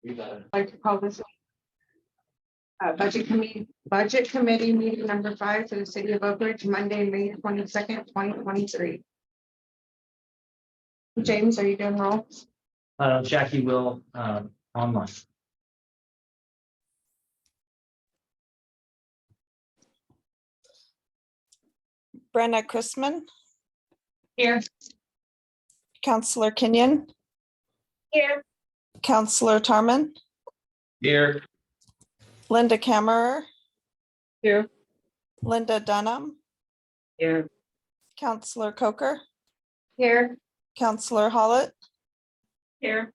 I'd like to call this budget committee meeting number 5 for the city of Oak Ridge, Monday, May 22nd, 2023. James, are you doing roll? Jackie will online. Brenna Chrisman, Here. Counselor Kenyon, Here. Counselor Tarman, Here. Linda Kammerer, Here. Linda Dunham, Here. Counselor Coker, Here. Counselor Hollett, Here.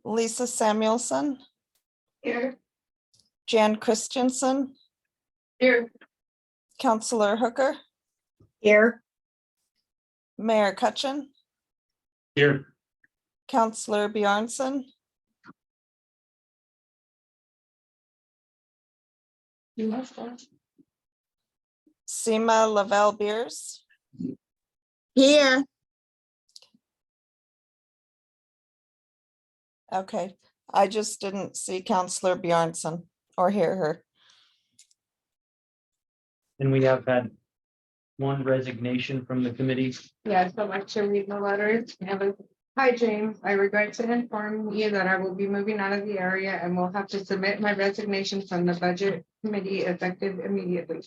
Lisa Samuelson, Here. Jan Christensen, Here. Counselor Hooker, Here. Mayor Cutchin, Here. Counselor Bjornson, Seema Lavelle Beers, Here, okay, I just didn't see Counselor Bjornson or hear her. And we have had one resignation from the committee. Yes, I'd like to read the letter. Hi, James. I regret to inform you that I will be moving out of the area and will have to submit my resignation from the budget committee effective immediately.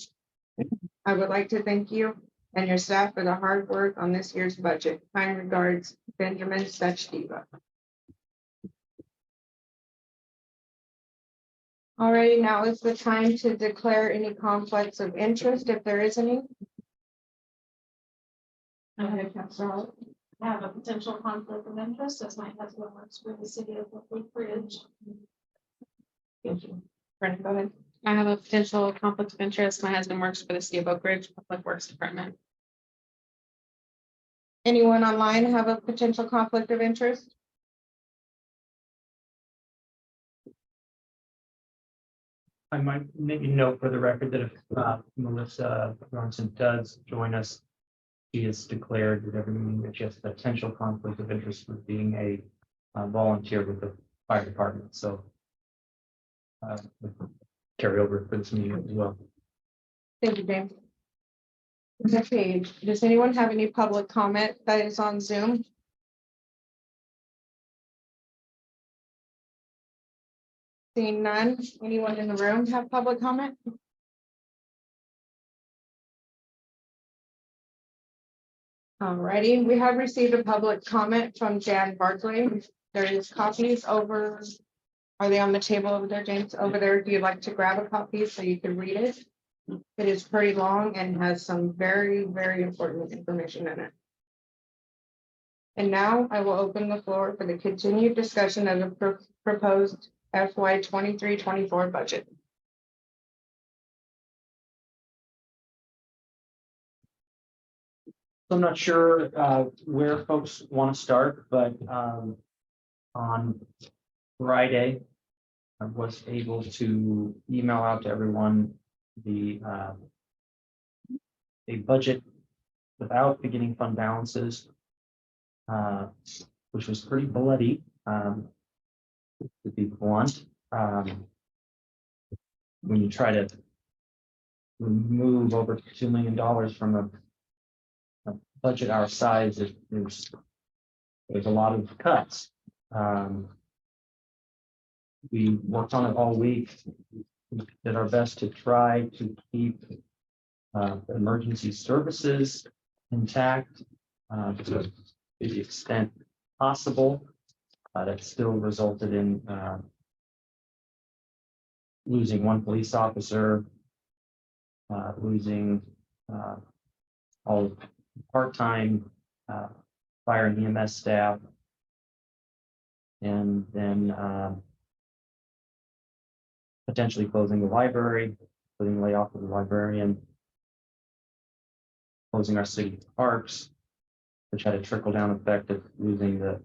I would like to thank you and your staff for the hard work on this year's budget. Kind regards, Benjamin Sachdeva. Alrighty, now is the time to declare any conflicts of interest, if there is any. Go ahead, Councilor Hollett. I have a potential conflict of interest as my husband works for the city of Oak Ridge. Thank you. Brenda, go ahead. I have a potential conflict of interest. My husband works for the city of Oak Ridge Public Works Department. Anyone online have a potential conflict of interest? I might maybe note for the record that if Melissa Bronson does join us, she has declared that every meeting that she has potential conflict of interest with being a volunteer with the fire department. So carry over for this meeting as well. Thank you, James. Okay, does anyone have any public comment that is on Zoom? Seeing none, anyone in the room have public comment? Alrighty, we have received a public comment from Jan Barclay. There is copies over. Are they on the table over there, James? Over there, if you'd like to grab a copy so you can read it. It is pretty long and has some very, very important information in it. And now I will open the floor for the continued discussion of the proposed FY 23-24 budget. I'm not sure where folks want to start, but on Friday, I was able to email out to everyone a budget without beginning fund balances, which was pretty bloody, to be blunt. When you try to remove over $2 million from a budget our size, there's a lot of cuts. We worked on it all week. We did our best to try to keep emergency services intact to the extent possible. That still resulted in losing one police officer, losing all part-time fire and EMS staff, and then potentially closing the library, putting layoff of the librarian, closing our city parks, which had a trickle-down effect of losing the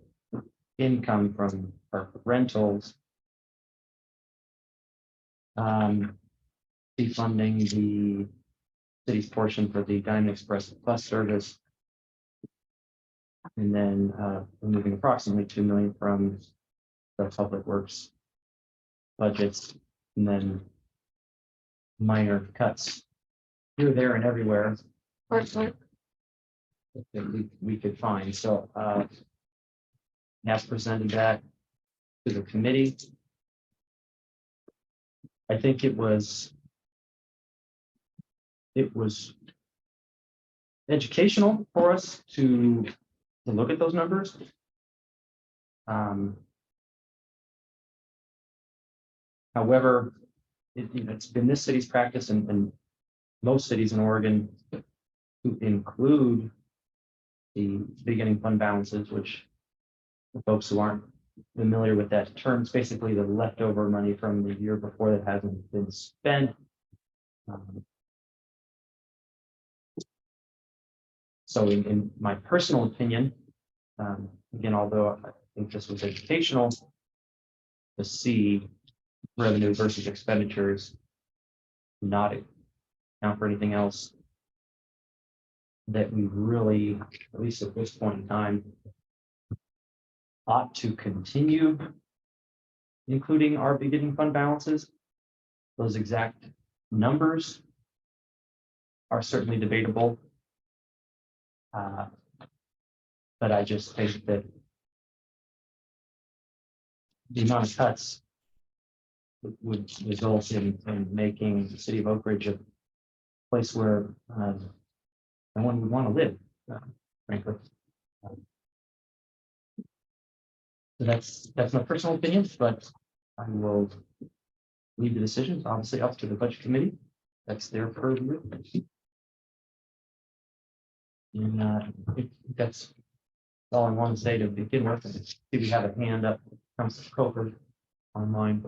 income from our rentals, defunding the city's portion for the Diamond Express bus service, and then removing approximately $2 million from the public works budgets and then minor cuts here, there, and everywhere Or- that we could find. So have presented that to the committee. I think it was educational for us to look at those numbers. However, it's been this city's practice and most cities in Oregon to include the beginning fund balances, which for folks who aren't familiar with that term, it's basically the leftover money from the year before that hasn't been spent. So in my personal opinion, again, although I think this was educational, to see revenue versus expenditures not account for anything else, that we really, at least at this point in time, ought to continue including our beginning fund balances. Those exact numbers are certainly debatable. But I just think that the amount of cuts would result in making the city of Oak Ridge a place where no one would want to live, frankly. So that's my personal opinion, but I will leave the decisions obviously up to the budget committee. That's their purview. And I think that's all I want to say to begin with. I see we have a hand up, Councilor Coker online.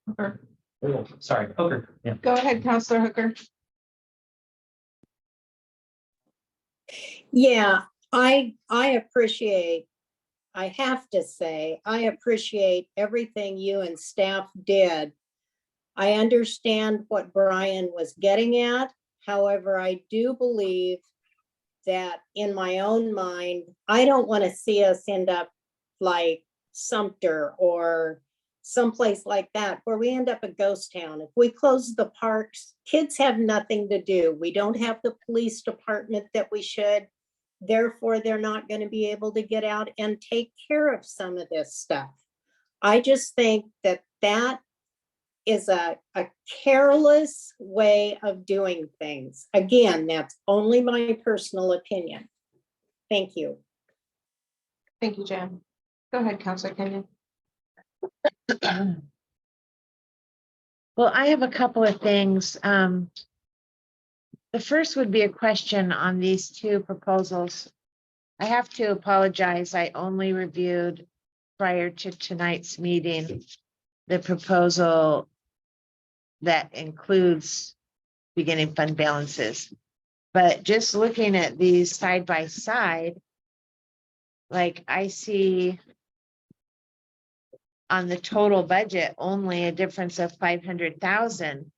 Hooker. Oh, sorry, Coker. Yeah. Go ahead, Counselor Hooker. Yeah, I appreciate, I have to say, I appreciate everything you and staff did. I understand what Brian was getting at. However, I do believe that in my own mind, I don't want to see us end up like Sumter or someplace like that where we end up a ghost town. If we close the parks, kids have nothing to do. We don't have the police department that we should. Therefore, they're not going to be able to get out and take care of some of this stuff. I just think that that is a careless way of doing things. Again, that's only my personal opinion. Thank you. Thank you, Jan. Go ahead, Counselor Kenyon. Well, I have a couple of things. The first would be a question on these two proposals. I have to apologize. I only reviewed prior to tonight's meeting the proposal that includes beginning fund balances. But just looking at these side by side, like I see on the total budget, only a difference of 500,000,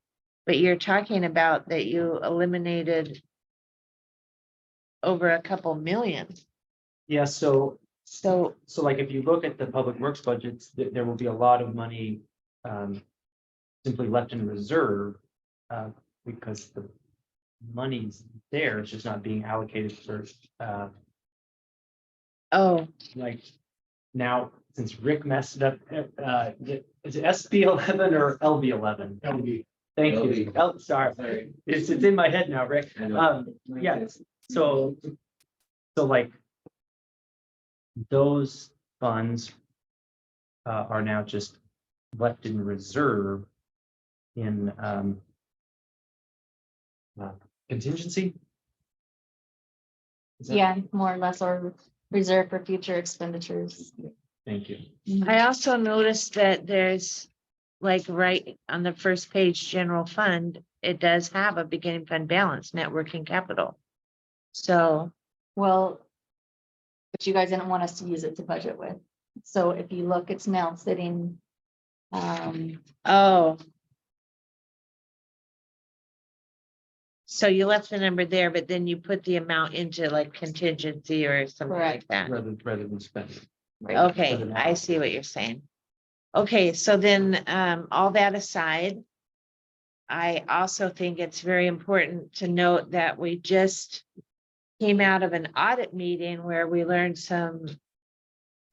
but you're talking about that you eliminated over a couple million. Yeah, so So, like if you look at the public works budgets, there will be a lot of money simply left in reserve because the money's there, it's just not being allocated for oh, like now, since Rick messed it up, is it SB 11 or LB 11? LB. Thank you. Sorry. It's in my head now, Rick. Yeah, so like those funds are now just left in reserve in contingency. Is that- Yeah, more or less, or reserved for future expenditures. Thank you. I also noticed that there's like right on the first page, general fund, it does have a beginning fund balance, net working capital. So, Well, but you guys didn't want us to use it to budget with. So if you look, it's now sitting, oh. So you left the number there, but then you put the amount into like contingency or something like Correct. that. Rather than spend. right, Okay, I see what you're saying. Okay, so then, all that aside, I also think it's very important to note that we just came out of an audit meeting where we learned some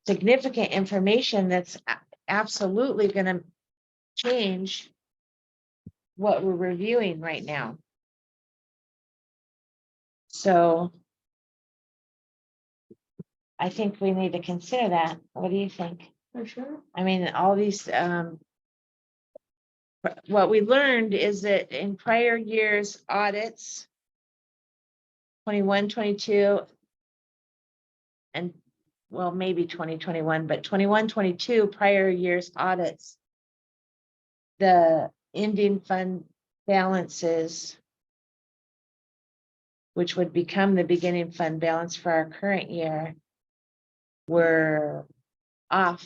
significant information that's absolutely gonna change what we're reviewing right now. So I think we need to consider that. What do you think? For sure. I mean, all these, what we learned is that in prior years audits, 21, 22, and well, maybe 2021, but 21, 22 prior years audits, the ending fund balances, which would become the beginning fund balance for our current year, were off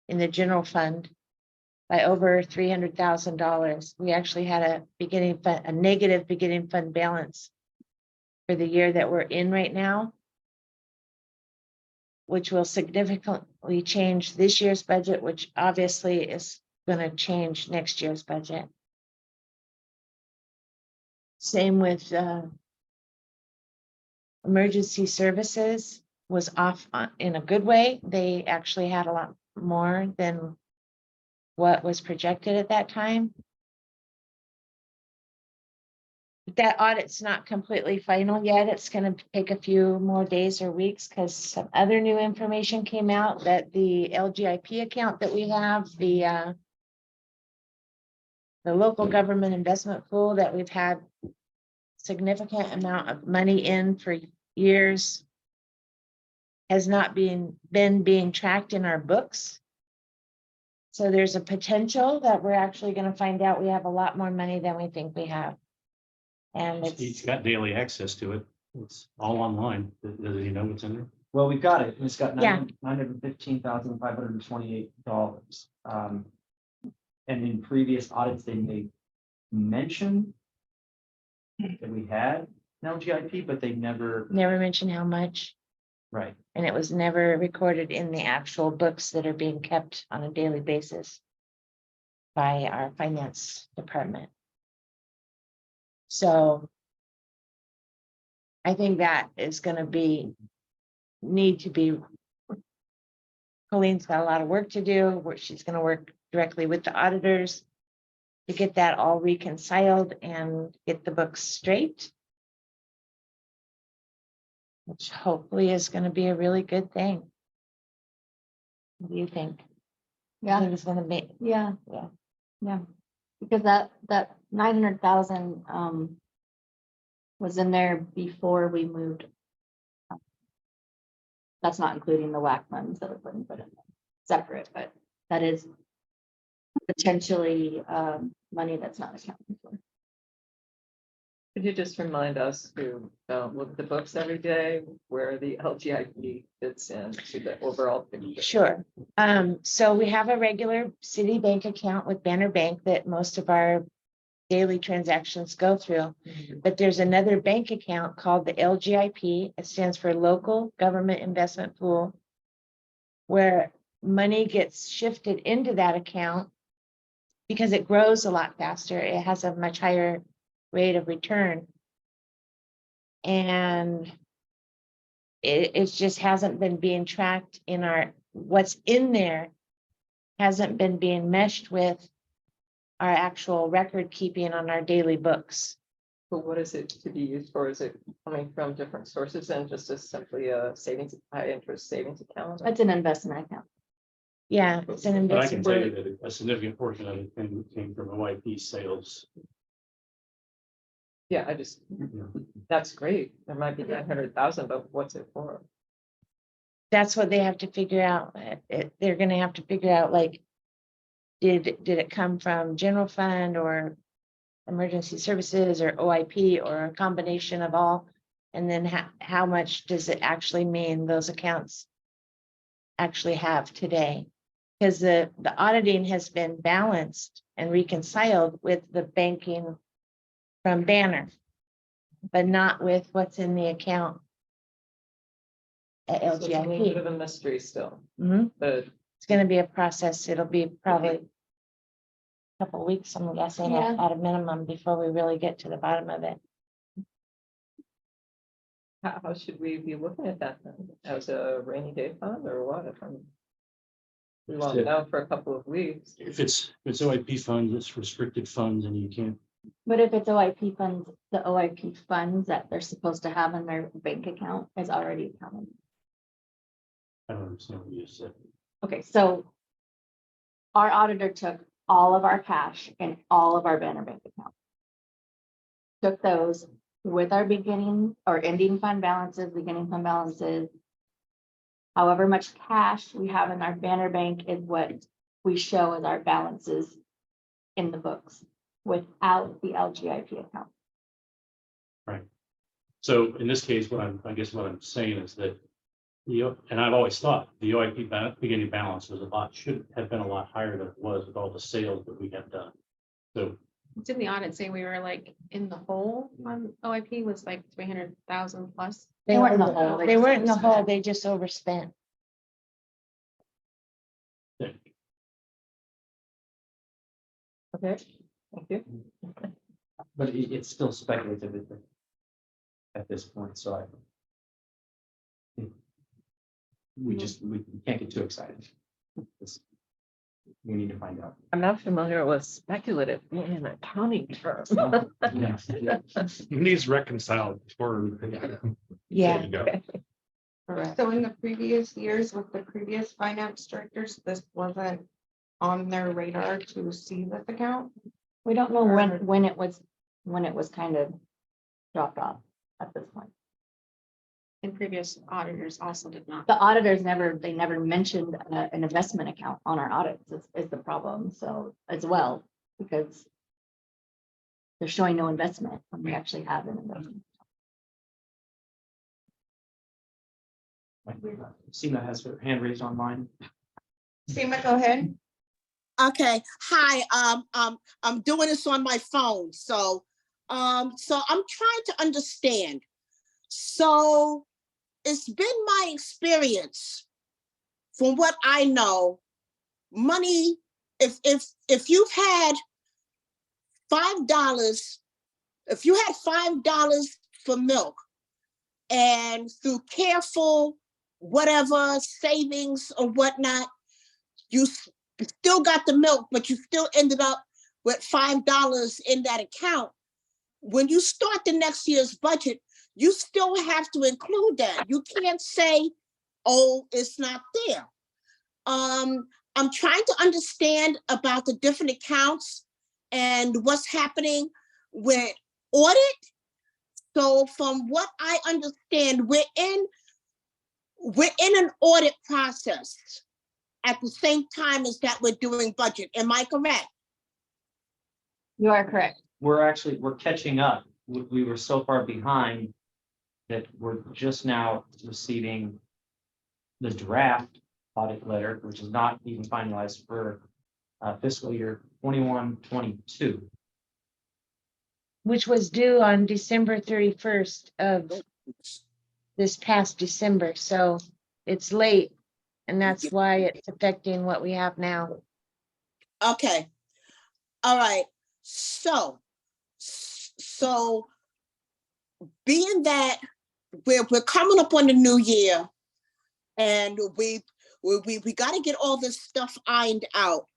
in the general fund by over $300,000. We actually had a negative beginning fund balance for the year that we're in right now, which will significantly change this year's budget, which obviously is going to change next year's budget. Same with emergency services was off in a good way. They actually had a lot more than what was projected at that time. That audit's not completely final yet. It's going to take a few more days or weeks because some other new information came out that the LGIP account that we have, the local government investment pool that we've had significant amount of money in for years, has not been being tracked in our books. So there's a potential that we're actually going to find out we have a lot more money than we think we have. And He's it's, got daily access to it. It's all online. Does he know what's in there? Well, we've got it. It's got Yeah. $915,528. And in previous audits, they made mention that we had an LGIP, but they never, never mentioned how much, right. and it was never recorded in the actual books that are being kept on a daily basis by our finance department. So I think that is going to need to be, Colleen's got a lot of work to do, where she's going to work directly with the auditors to get that all reconciled and get the books straight, which hopefully is going to be a really good thing. What do you think? I Yeah. think it's going to be, Yeah. Yeah. Yeah, because that 900,000 was in there before we moved. That's not including the WAC funds that have been put in separate, but that is potentially money that's not accounted for. Could you just remind us who look at the books every day, where the LGIP fits into the overall picture? sure. So we have a regular city bank account with Banner Bank that most of our daily transactions go through. But there's another bank account called the LGIP. It stands for Local Government Investment Pool, where money gets shifted into that account because it grows a lot faster. It has a much higher rate of return. And it just hasn't been being tracked in what's in there hasn't been being meshed with our actual record keeping on our daily books. But what is it to be used for? Is it coming from different sources and just as simply a high interest savings account? It's an investment account. Yeah, it's an But I can tell you investment. that a significant portion of it came from OIP sales. Yeah, that's great. There might be 900,000, but what's it for? That's what they have to figure out. They're gonna have to figure out, like, did it come from general fund or emergency services or OIP or a combination of all? And then how much does it actually mean those accounts actually have today? Because the auditing has been balanced and reconciled with the banking from Banner, but not with what's in the account at So it's a little bit LGIP. of a mystery still. Mhm. But it's gonna be a process. It'll be probably a couple weeks, I'm guessing, Yeah. at a minimum, before we really get to the bottom of it. How should we be looking at that then? As a rainy day fund or what? We won't know for a couple of weeks. If it's OIP funds, it's restricted funds and you can't, But if it's OIP funds, the OIP funds that they're supposed to have in their bank account is already accounted. I don't understand what you just said. Okay, so our auditor took all of our cash and all of our Banner Bank accounts. Took those with our beginning or ending fund balances, beginning fund balances. However much cash we have in our Banner Bank is what we show as our balances in the books without the LGIP account. So in this case, I guess what I'm saying is that and I've always thought the OIP beginning balance should have been a lot higher than it was with all the sales that we have done. So Didn't the audit say we were like in the hole on OIP was like 300,000 plus? They weren't in the hole. They weren't in the hole, they just overspent. Okay, thank you. But it's still speculative at this point, so we can't get too excited. We need to find out. I'm not familiar with speculative being an accounting term. Yeah. Needs reconciled for. Yeah. There you go. Correct. So in the previous years with the previous finance directors, this wasn't on their radar to see this account. We don't know when it was kind of dropped off at this point. And previous auditors also did not. The auditors never mentioned an investment account on our audits is the problem, so as well, because they're showing no investment when we actually have an investment. Seema has her hand raised online. Seema, go ahead. Okay, hi, I'm doing this on my phone, so I'm trying to understand. So it's been my experience, from what I know, money, if you've had $5, if you had $5 for milk, and through careful whatever savings or whatnot, you still got the milk, but you still ended up with $5 in that account. When you start the next year's budget, you still have to include that. You can't say, oh, it's not there. I'm trying to understand about the different accounts and what's happening with audit. So from what I understand, we're in an audit process at the same time as that we're doing budget. Am I correct? You are correct. We're catching up. We were so far behind that we're just now receiving the draft audit letter, which is not even finalized for fiscal year 21-22. Which was due on December 31st of this past December, so it's late. And that's why it's affecting what we have now. Okay. All right. So being that we're coming up on the new year, and we got to get all this stuff ironed out,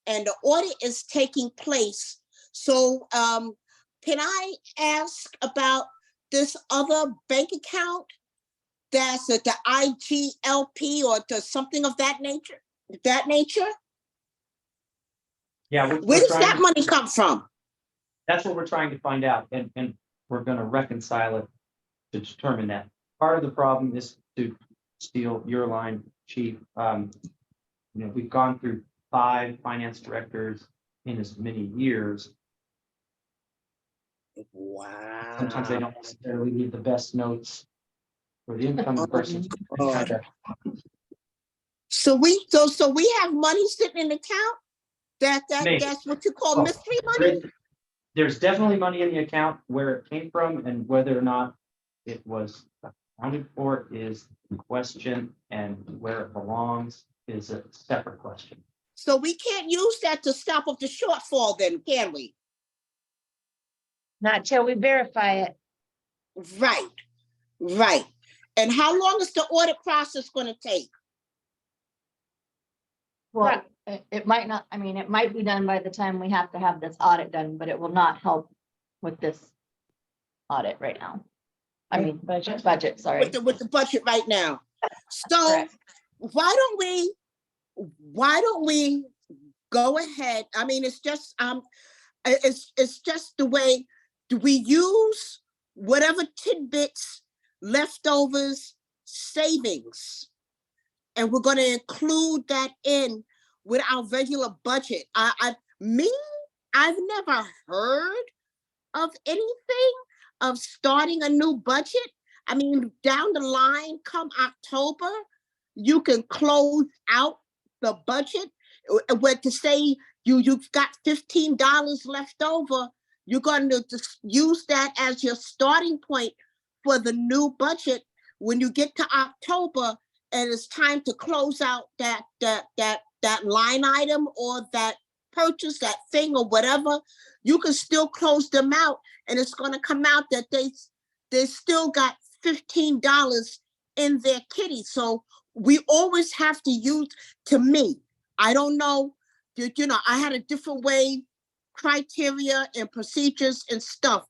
and the audit is taking place. So can I ask about this other bank account that's at the IGLP or to something of that nature? Yeah, Where does that money come from? That's what we're trying to find out, and we're going to reconcile it to determine that. Part of the problem is to steal your line, Chief. We've gone through 5 finance directors in as many years. Wow. Sometimes they don't necessarily need the best notes for the incoming person. So we have money sitting in the account? Maybe. That's what you call mystery money? There's definitely money in the account. Where it came from and whether or not it was accounted for is the question, and where it belongs is a separate question. So we can't use that to stop up the shortfall then, can we? Not till we verify it. Right, right. And how long is the audit process gonna take? Well, it might not, I mean, it might be done by the time we have to have this audit done, but it will not help with this audit right now. I mean, budget, sorry. With the budget right now. So Correct. why don't we go ahead? I mean, it's just the way, do we use whatever tidbits, leftovers, savings? And we're gonna include that in with our regular budget. I've never heard of anything of starting a new budget. I mean, down the line, come October, you can close out the budget. Where to say you've got $15 left over, you're going to just use that as your starting point for the new budget. When you get to October and it's time to close out that line item or that purchase, that thing or whatever, you can still close them out, and it's going to come out that they still got $15 in their kitty. So we always have to use, to me, I don't know, I had a different way, criteria and procedures and stuff,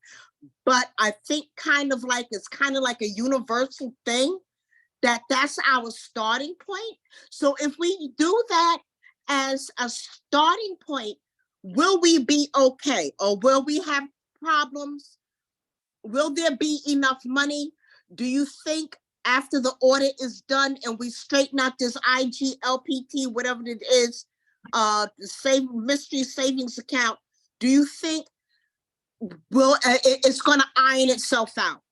but I think it's kind of like a universal thing, that's our starting point. So if we do that as a starting point, will we be okay? Or will we have problems? Will there be enough money? Do you think after the audit is done and we straighten out this IGLPT, whatever it is, the mystery savings account, do you think it's gonna iron itself out?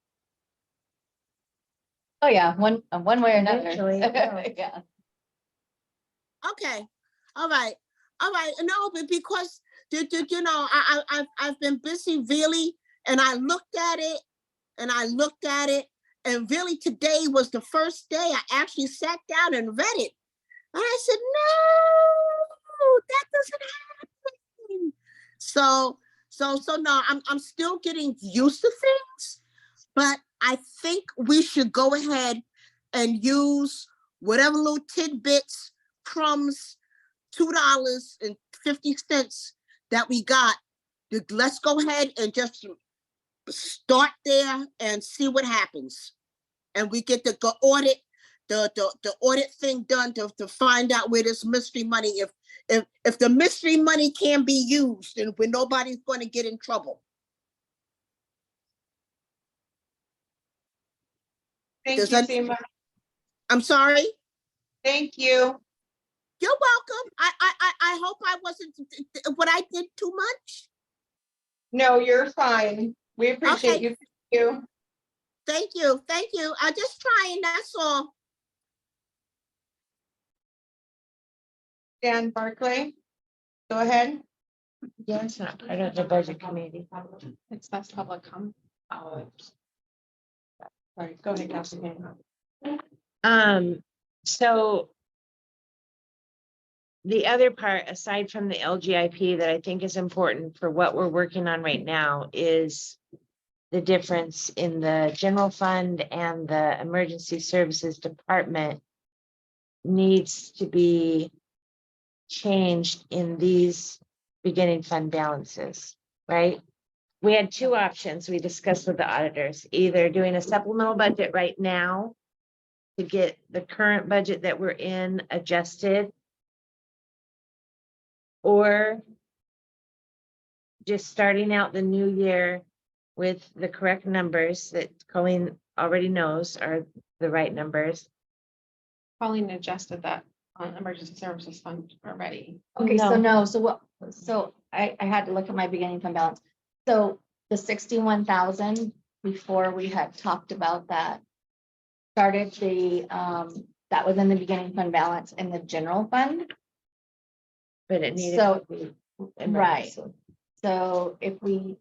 Oh, yeah, one way or another. Eventually, it will. Yeah. Okay, all right. No, but because I've been busy really, and I looked at it, and really today was the first day I actually sat down and read it, and I said, no, that doesn't happen. So no, I'm still getting used to things, but I think we should go ahead and use whatever little tidbits, crumbs, $2.50 that we got. Let's go ahead and just start there and see what happens. And we get the audit, the audit thing done to find out where this mystery money, if the mystery money can be used and when nobody's going to get in trouble. Thank Does you, that- Seema. I'm sorry. Thank you. You're welcome. I hope I wasn't, what I did too much. No, you're fine. We appreciate Okay. you. Thank you. Thank you. I just trying, that's all. Dan Barclay, go ahead. Yeah, it's not part of the budget committee. That's public comment. Sorry, go ahead, Councilman. So the other part, aside from the LGIP, that I think is important for what we're working on right now is the difference in the general fund and the emergency services department needs to be changed in these beginning fund balances, right? We had two options we discussed with the auditors, either doing a supplemental budget right now to get the current budget that we're in adjusted, or just starting out the new year with the correct numbers that Colleen already knows are the right numbers. Pauline adjusted that on emergency services fund already. Okay, so I had to look at my beginning fund balance. So the 61,000, before we had talked about that, started that was in the beginning fund balance in the general fund. But it needed So, to be right. emergency. So if we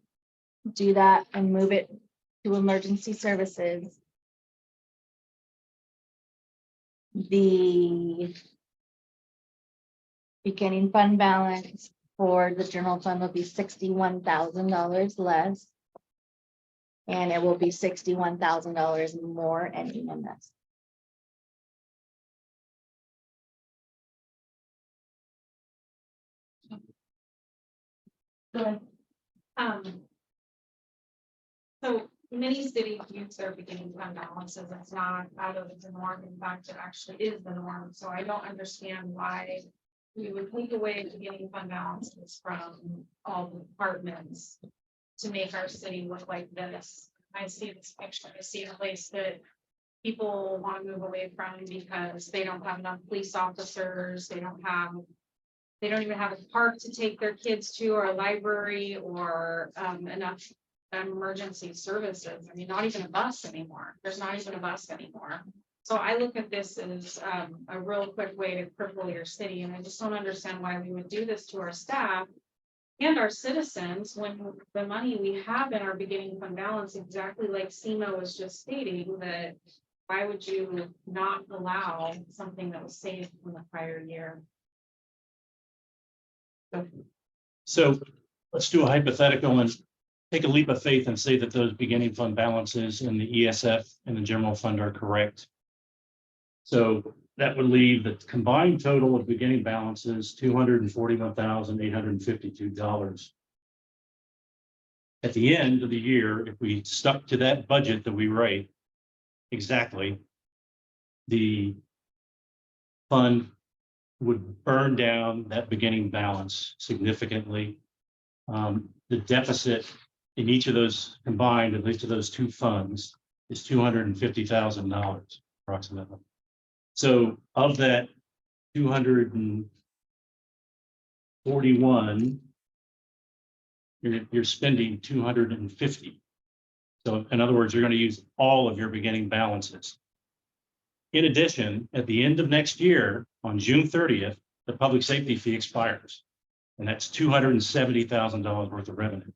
do that and move it to emergency services, the beginning fund balance for the general fund will be $61,000 less. And it will be $61,000 more ending in this. Good. So many cities use their beginning fund balances. It's not out of the norm. In fact, it actually is the norm. So I don't understand why we would take away beginning fund balances from all the departments to make our city look like this. I see this picture. I see a place that people want to move away from because they don't have enough police officers. They don't even have a park to take their kids to, or a library, or enough emergency services. I mean, not even a bus anymore. There's not even a bus anymore. So I look at this as a real quick way to cripple your city, and I just don't understand why we would do this to our staff and our citizens when the money we have in our beginning fund balance, exactly like SEMA was just stating, that why would you not allow something that was saved from the prior year? So let's do a hypothetical and take a leap of faith and say that those beginning fund balances in the ESF and the general fund are correct. So that would leave the combined total of beginning balances, $241,852. At the end of the year, if we stuck to that budget that we write exactly, the fund would burn down that beginning balance significantly. The deficit in each of those combined, at least of those two funds, is $250,000 approximately. So of that 241, you're spending 250. So in other words, you're going to use all of your beginning balances. In addition, at the end of next year, on June 30th, the public safety fee expires. And that's $270,000 worth of revenue.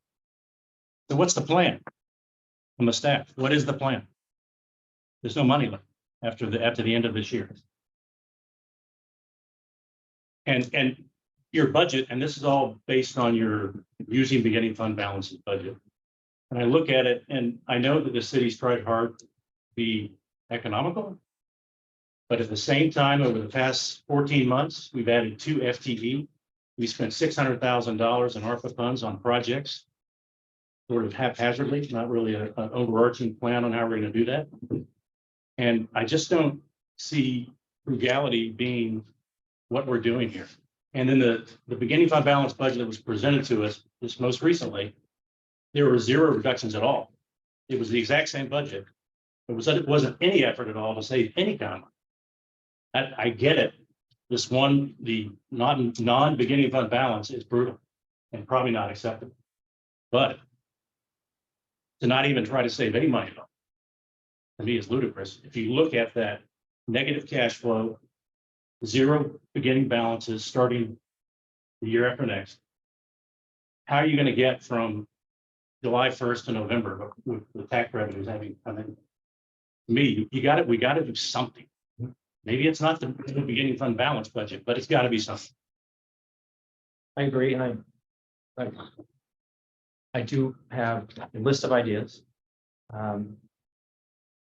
So what's the plan from the staff? What is the plan? There's no money left after the end of this year. And your budget, and this is all based on your using beginning fund balances budget. And I look at it, and I know that the city's tried hard to be economical. But at the same time, over the past 14 months, we've added 2 FTE. We spent $600,000 in ARPA funds on projects, sort of haphazardly, not really an overarching plan on how we're going to do that. And I just don't see frugality being what we're doing here. And then the beginning fund balance budget that was presented to us this most recently, there were 0 reductions at all. It was the exact same budget. It wasn't any effort at all to save any kind of money. I get it. This one, the non-beginning fund balance is brutal and probably not acceptable. But to not even try to save any money at all, to me, is ludicrous. If you look at that negative cash flow, 0 beginning balances starting the year after next, how are you going to get from July 1st to November with the tax revenues having come in? To me, we got to do something. Maybe it's not the beginning fund balance budget, but it's got to be something. I agree, and I do have a list of ideas.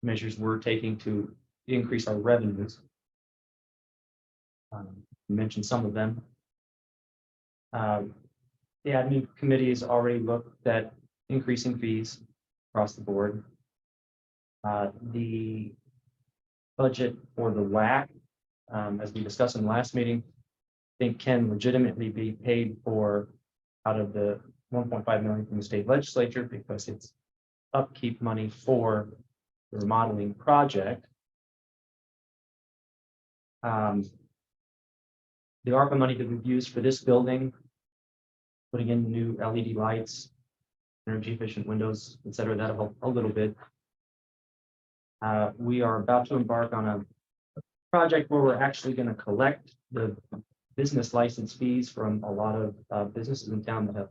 Measures we're taking to increase our revenues. You mentioned some of them. The admin committee has already looked at increasing fees across the board. The budget for the WAC, as we discussed in the last meeting, I think can legitimately be paid for out of the 1.5 million from the state legislature because it's upkeep money for the remodeling project. The ARPA money that we've used for this building, putting in new LED lights, energy efficient windows, et cetera, that'll help a little bit. We are about to embark on a project where we're actually going to collect the business license fees from a lot of businesses in town that have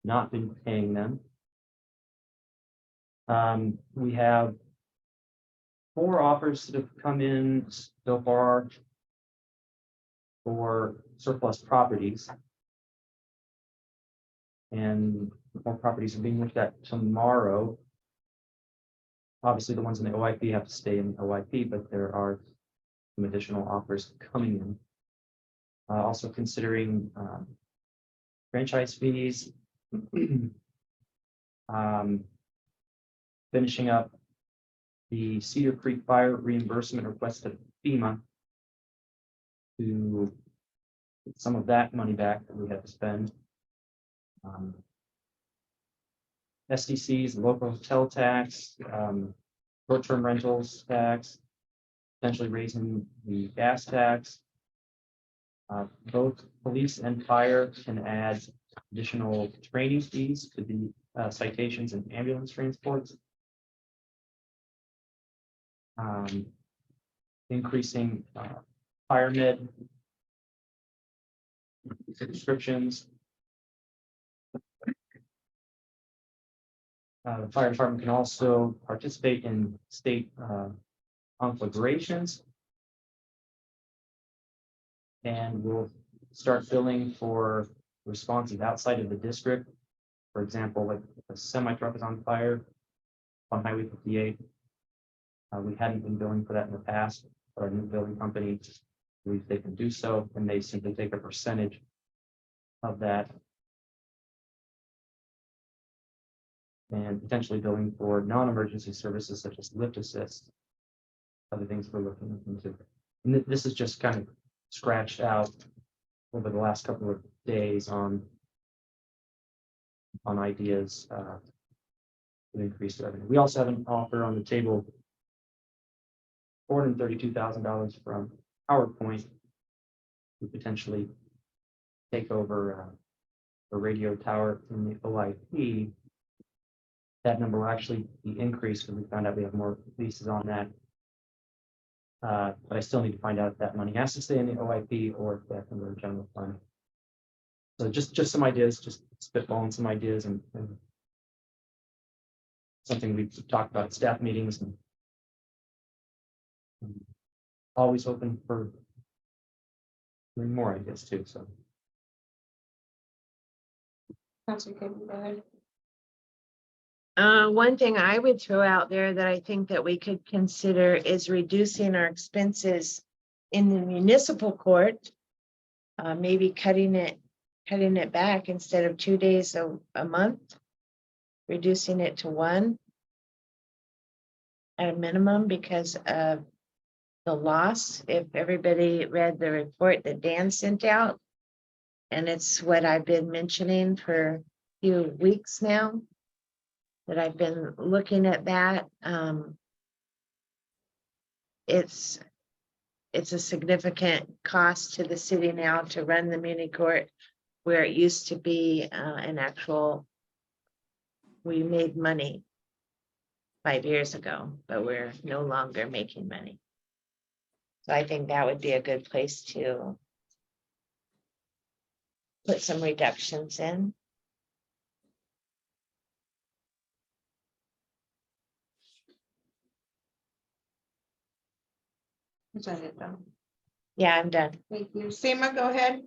not been paying them. We have 4 offers that have come in so far for surplus properties. And more properties are being looked at tomorrow. Obviously, the ones in the OIP have to stay in OIP, but there are some additional offers coming in. Also considering franchise fees. Finishing up the Cedar Creek Fire reimbursement request of FEMA to get some of that money back that we had to spend. SDCs, local hotel tax, short-term rentals tax, potentially raising the gas tax. Both police and fire can add additional training fees to the citations and ambulance transports. Increasing fire med subscriptions. The fire department can also participate in state conflagrations. And we'll start billing for responses outside of the district. For example, like if a semi truck is on fire on Highway 58. We hadn't been billing for that in the past, but our new billing company believes they can do so, and they simply take a percentage of that. And potentially billing for non-emergency services such as lift assist, other things we're looking into. And this is just kind of scratched out over the last couple of days on ideas to increase revenue. We also have an offer on the table, $432,000 from PowerPoint to potentially take over a radio tower in the OIP. That number will actually be increased because we found out we have more leases on that. But I still need to find out if that money has to stay in the OIP or if that can go to general fund. So just some ideas, just spitballing some ideas and something we've talked about at staff meetings and always open for doing more ideas too. So Councilor Cagle, go ahead. One thing I would throw out there that I think that we could consider is reducing our expenses in the municipal court. Maybe cutting it back instead of 2 days a month, reducing it to one at a minimum because of the loss. If everybody read the report that Dan sent out, and it's what I've been mentioning for a few weeks now, that I've been looking at that. It's a significant cost to the city now to run the muni court, where it used to be an actual, we made money 5 years ago, but we're no longer making money. So I think that would be a good place to put some reductions in. Is that it though? Yeah, I'm done. Thank you. Seema, go ahead.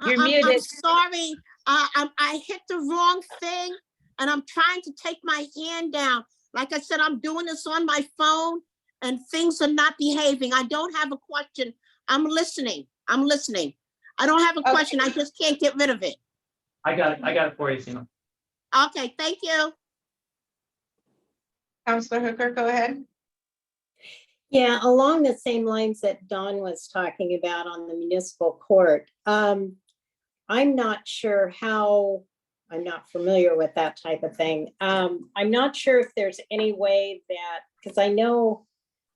You're I'm muted. sorry, I hit the wrong thing and I'm trying to take my hand down. Like I said, I'm doing this on my phone and things are not behaving. I don't have a question. I'm listening. I don't have a Okay. question. I just can't get rid of it. I got it for you, Seema. Okay, thank you. Councilor Hooker, go ahead. Yeah, along the same lines that Don was talking about on the municipal court. I'm not sure how, I'm not familiar with that type of thing. I'm not sure if there's any way that, because I know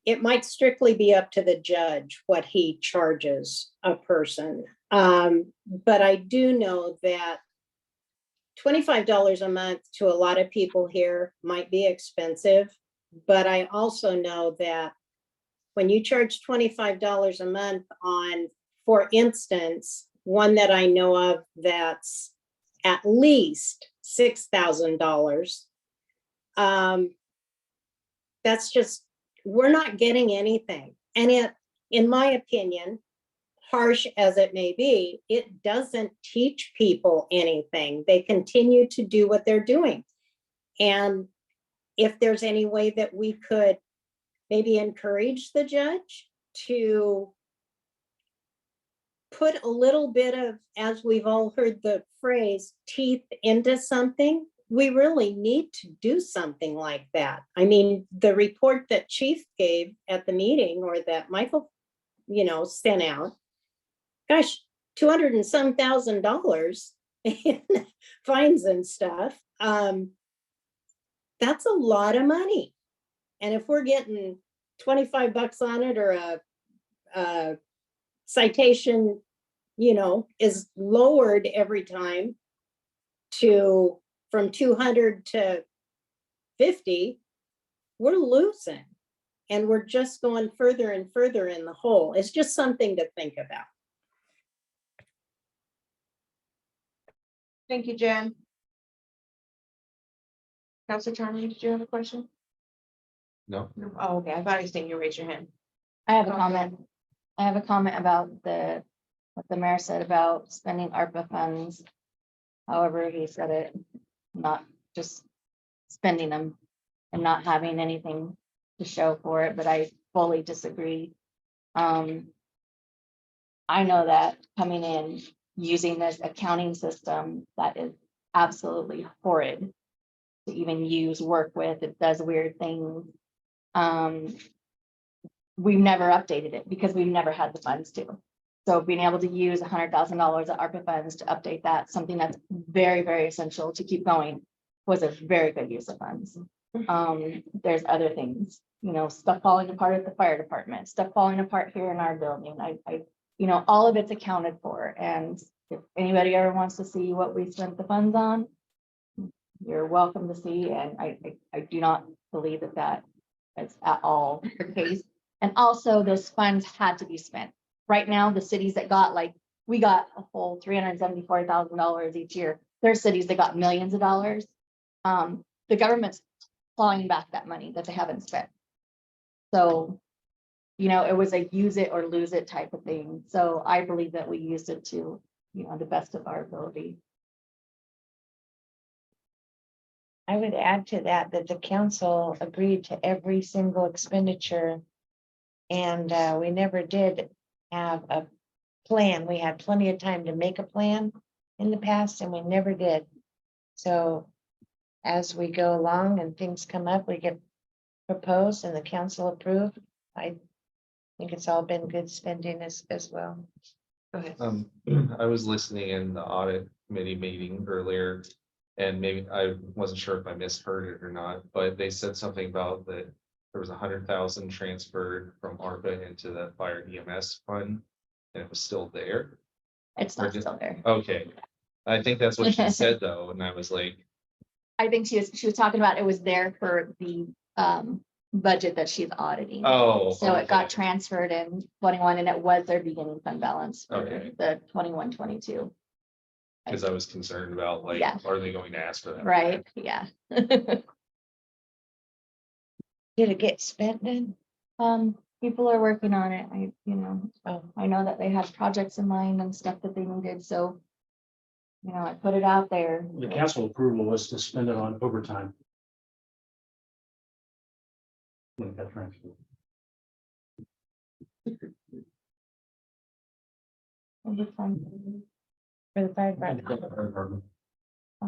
it might strictly be up to the judge what he charges a person. But I do know that $25 a month to a lot of people here might be expensive. But I also know that when you charge $25 a month on, for instance, one that I know of that's at least $6,000, that's just, we're not getting anything. And in my opinion, harsh as it may be, it doesn't teach people anything. They continue to do what they're doing. And if there's any way that we could maybe encourage the judge to put a little bit of, as we've all heard the phrase, teeth into something, we really need to do something like that. I mean, the report that Chief gave at the meeting, or that Michael, sent out, gosh, 200 and some $1,000 in fines and stuff. That's a lot of money. And if we're getting $25 on it, or a citation, is lowered every time from 200 to 50, we're losing. And we're just going further and further in the hole. It's just something to think about. Thank you, Jen. Counselor Charlie, did you have a question? No. Oh, okay, I thought I seen you raise your hand. I have a comment. I have a comment about what the mayor said about spending ARPA funds. However, he said it, not just spending them and not having anything to show for it, but I fully disagree. I know that coming in, using this accounting system that is absolutely horrid to even use, work with, it does weird things. We've never updated it because we've never had the funds to. So being able to use $100,000 of ARPA funds to update that, something that's very, very essential to keep going, was a very good use of funds. There's other things, stuff falling apart at the fire department, stuff falling apart here in our building. All of it's accounted for. And if anybody ever wants to see what we spent the funds on, you're welcome to see. And I do not believe that is at all the case. And also those funds had to be spent. Right now, the cities that got, we got a whole $374,000 each year. There are cities that got millions of dollars. The government's clawing back that money that they haven't spent. So, it was a use it or lose it type of thing. So I believe that we used it to, the best of our ability. I would add to that the council agreed to every single expenditure. And we never did have a plan. We had plenty of time to make a plan in the past, and we never did. So as we go along and things come up, we get proposed and the council approved. I think it's all been good spending as well. Go ahead. I was listening in the audit committee meeting earlier, and maybe I wasn't sure if I misheard it or not, but they said something about that there was 100,000 transferred from ARPA into the fire EMS fund, and it was still there. It's not still there. Okay, I think that's what she said though, and I was like, I think she was talking about it was there for the budget that she's auditing. oh. So it got okay. transferred in 21, and it was their beginning fund balance for Okay. the 21-22. Cause I was concerned about Yeah. are they going to ask for that? Right, yeah. Did it get spent then? People are working on it. Oh, I know that they had projects in mind and stuff that they needed, so. I put it out there. The council approval was to spend it on overtime. When that transfer. Overtime. for the fire department.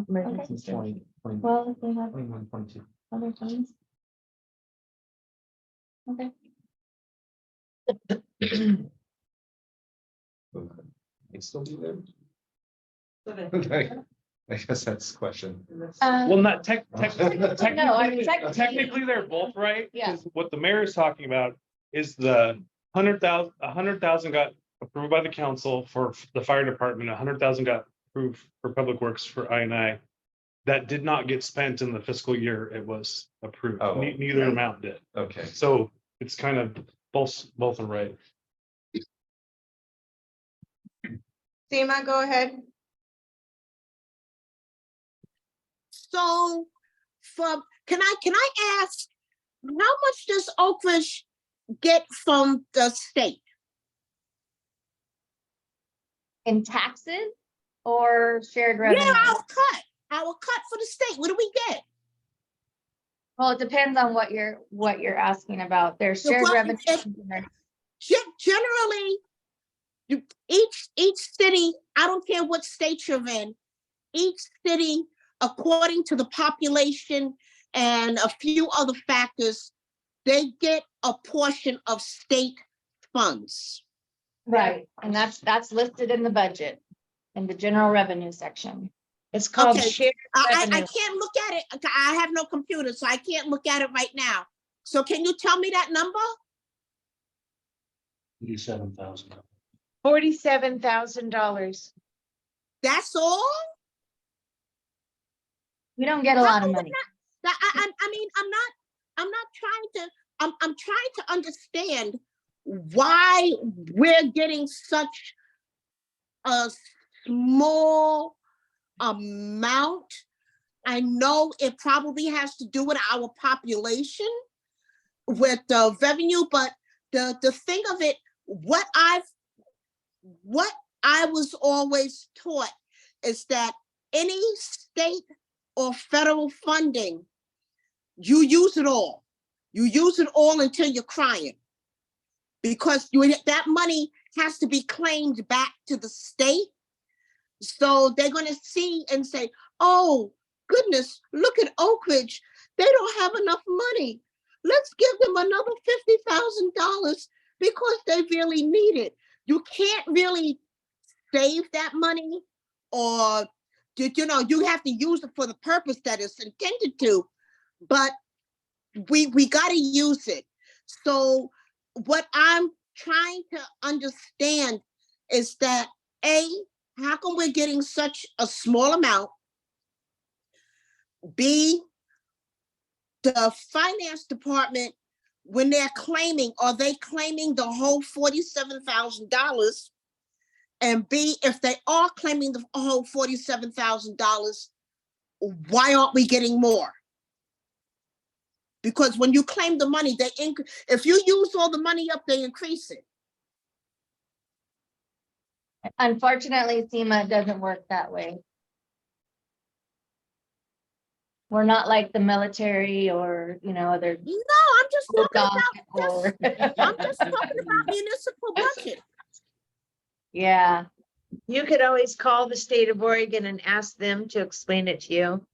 Emergency service. 20, 20, Well, if they have 21, 22. other funds. Okay. It still be there? Okay, I guess that's the question. Well, not No, I mean, technically, they're both right. Yeah. 'Cause what the mayor is talking about is the 100,000 got approved by the council for the fire department, 100,000 got approved for public works for I&I. That did not get spent in the fiscal year it was approved. Oh. Neither amount did. Okay, So it's kind of both are right. Seema, go ahead. So can I ask, how much does Oakridge get from the state? In taxes or shared Yeah, revenue? our cut for the state. What do we get? Well, it depends on what you're asking about. There's The shared what- revenue. Generally, each city, I don't care what state you're in, each city, according to the population and a few other factors, they get a portion of state funds. Right, and that's listed in the budget, in the general revenue section. It's called Okay. shared I revenue. can't look at it. I have no computer, so I can't look at it right now. So can you tell me that number? $87,000. $47,000. That's all? We don't get a lot of money. I mean, I'm not trying to, I'm trying to understand why we're getting such a small amount. I know it probably has to do with our population, with the revenue, but the thing of it, what I was always taught is that any state or federal funding, you use it all. You use it all until you're crying. Because that money has to be claimed back to the state. So they're gonna see and say, oh, goodness, look at Oak Ridge. They don't have enough money. Let's give them another $50,000 because they really need it. You can't really save that money, or you have to use it for the purpose that it's intended to, but we got to use it. So what I'm trying to understand is that, A, how come we're getting such a small amount? B, the finance department, when they're claiming, are they claiming the whole $47,000? And B, if they are claiming the whole $47,000, why aren't we getting more? Because when you claim the money, if you use all the money up, they increase it. Unfortunately, SEMA doesn't work that way. We're not like the military or, other. No, I'm just talking or- I'm just talking about municipal budget. Yeah, You could always call the state of Oregon and ask them to explain it to you.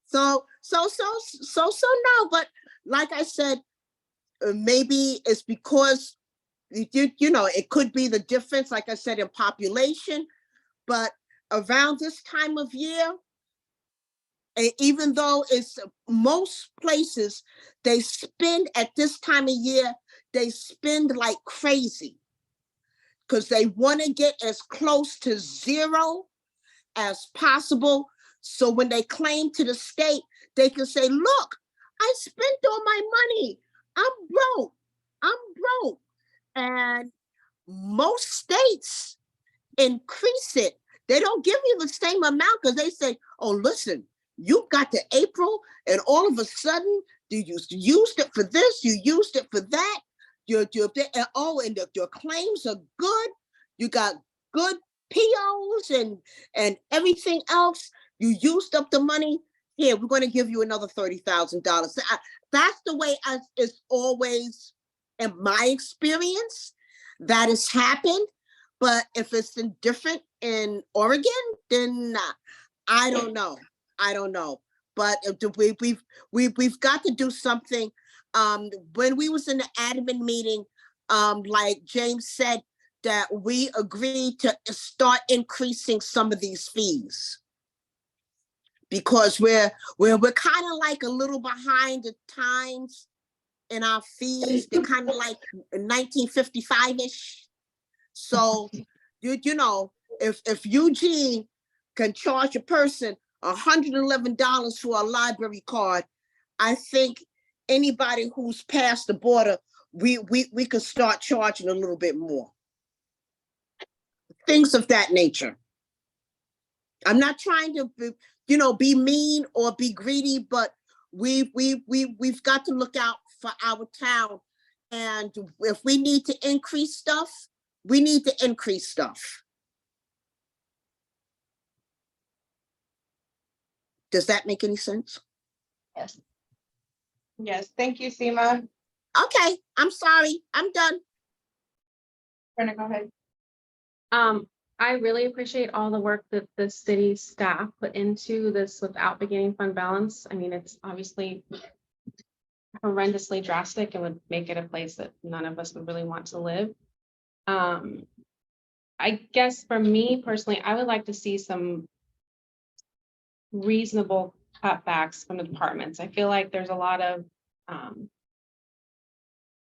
So no, but like I said, maybe it's because it could be the difference, like I said, in population, but around this time of year, even though it's most places, they spend at this time of year, they spend like crazy because they want to get as close to zero as possible. So when they claim to the state, they can say, look, I spent all my money. I'm broke. And most states increase it. They don't give you the same amount because they say, oh, listen, you got to April and all of a sudden you used it for this, you used it for that. And your claims are good. You got good POs and everything else. You used up the money. Here, we're going to give you another $30,000. That's the way it's always, in my experience, that has happened. But if it's different in Oregon, then I don't know. But we've got to do something. When we was in the admin meeting, like James said, that we agreed to start increasing some of these fees. Because we're kind of like a little behind the times in our fees. They're kind of like 1955-ish. So, if Eugene can charge a person $111 for a library card, I think anybody who's past the border, we could start charging a little bit more. Things of that nature. I'm not trying to be mean or be greedy, but we've got to look out for our town. And if we need to increase stuff, we need to increase stuff. Does that make any sense? Yes. Yes, thank you, Seema. Okay, I'm sorry, I'm done. Brenda, go ahead. I really appreciate all the work that the city staff put into this without beginning fund balance. I mean, it's obviously horrendously drastic and would make it a place that none of us would really want to live. I guess for me personally, I would like to see some reasonable cutbacks from the departments. I feel like there's a lot of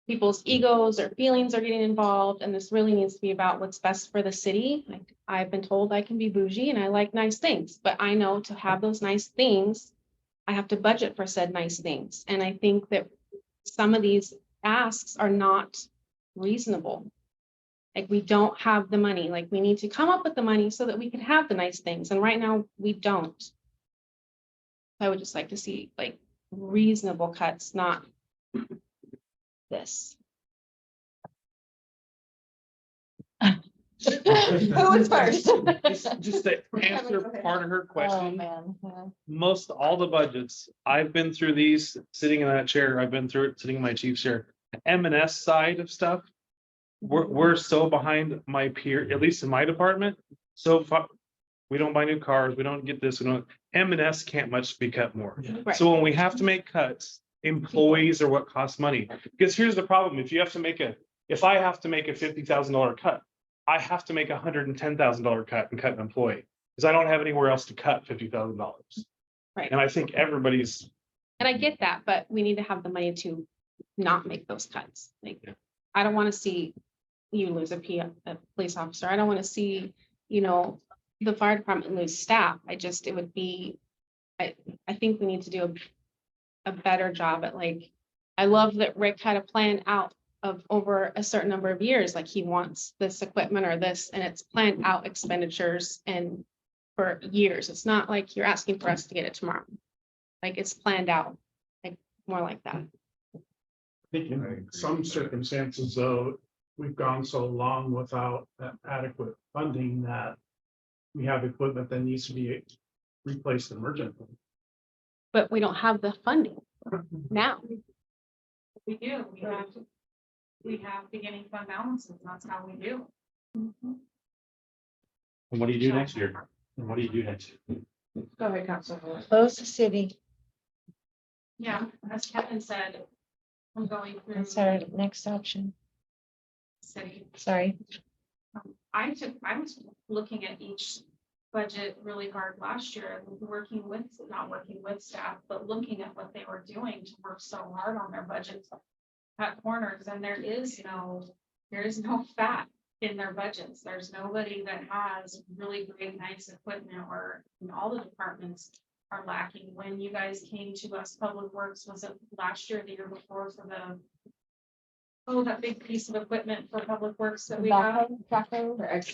people's egos or feelings are getting involved, and this really needs to be about what's best for the city. Like, I've been told I can be bougie and I like nice things, but I know to have those nice things, I have to budget for said nice things. And I think that some of these asks are not reasonable. Like, we don't have the money. Like, we need to come up with the money so that we can have the nice things. And right now we don't. I would just like to see like reasonable cuts, not this. Who was first? Just to answer part of her Oh, question, man. Yeah. most all the budgets, I've been through these, sitting in that chair, I've been through it, sitting in my chief's chair. M&S side of stuff, we're so behind my peer, at least in my department. So we don't buy new cars, we don't get this, we don't, M&S can't much be cut more. Right. So when we have to make cuts, employees are what costs money. Because here's the problem, if I have to make a $50,000 cut, I have to make $110,000 cut and cut an employee, because I don't have anywhere else to cut $50,000. Right. And I think everybody's, And I get that, but we need to have the money to not make those cuts. Like, I don't want to see you lose a police officer. I don't want to see, the fire department lose staff. It would be, I think we need to do a better job at I love that Rick had a plan out of over a certain number of years, like he wants this equipment or this, and it's planned out expenditures and for years. It's not like you're asking for us to get it tomorrow. Like, it's planned out, more like that. In some circumstances, though, we've gone so long without adequate funding that we have equipment that needs to be replaced emergently. But we don't have the funding now. We do, we have beginning fund balances, that's how we do. And what do you do next year? And what do you do next year? Go ahead, Councilor. Close the city. Yeah, as Kevin said, I'm going through. That's our next option. City. Sorry. I was looking at each budget really hard last year, not working with staff, but looking at what they were doing to work so hard on their budgets at corners, and there is no fat in their budgets. There's nobody that has really great, nice equipment, or all the departments are lacking. When you guys came to us, Public Works, was it last year or the year before, for that big piece of equipment for Public Works that we got?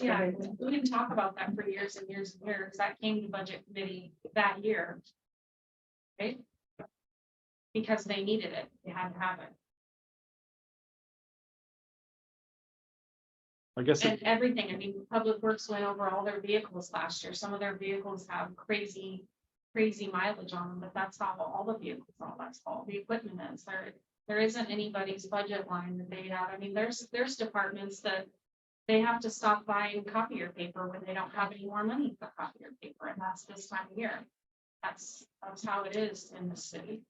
Yeah, we didn't talk about that for years and years and years. That came to budget committee that year. Right? Because they needed it, they had to have it. I guess, And everything, I mean, Public Works went over all their vehicles last year. Some of their vehicles have crazy mileage on them, but that's not all the vehicles, that's all the equipment is. There isn't anybody's budget line that they have. I mean, there's departments that they have to stop buying copier paper when they don't have any more money for copier paper, and that's this time of year. That's how it is in the city.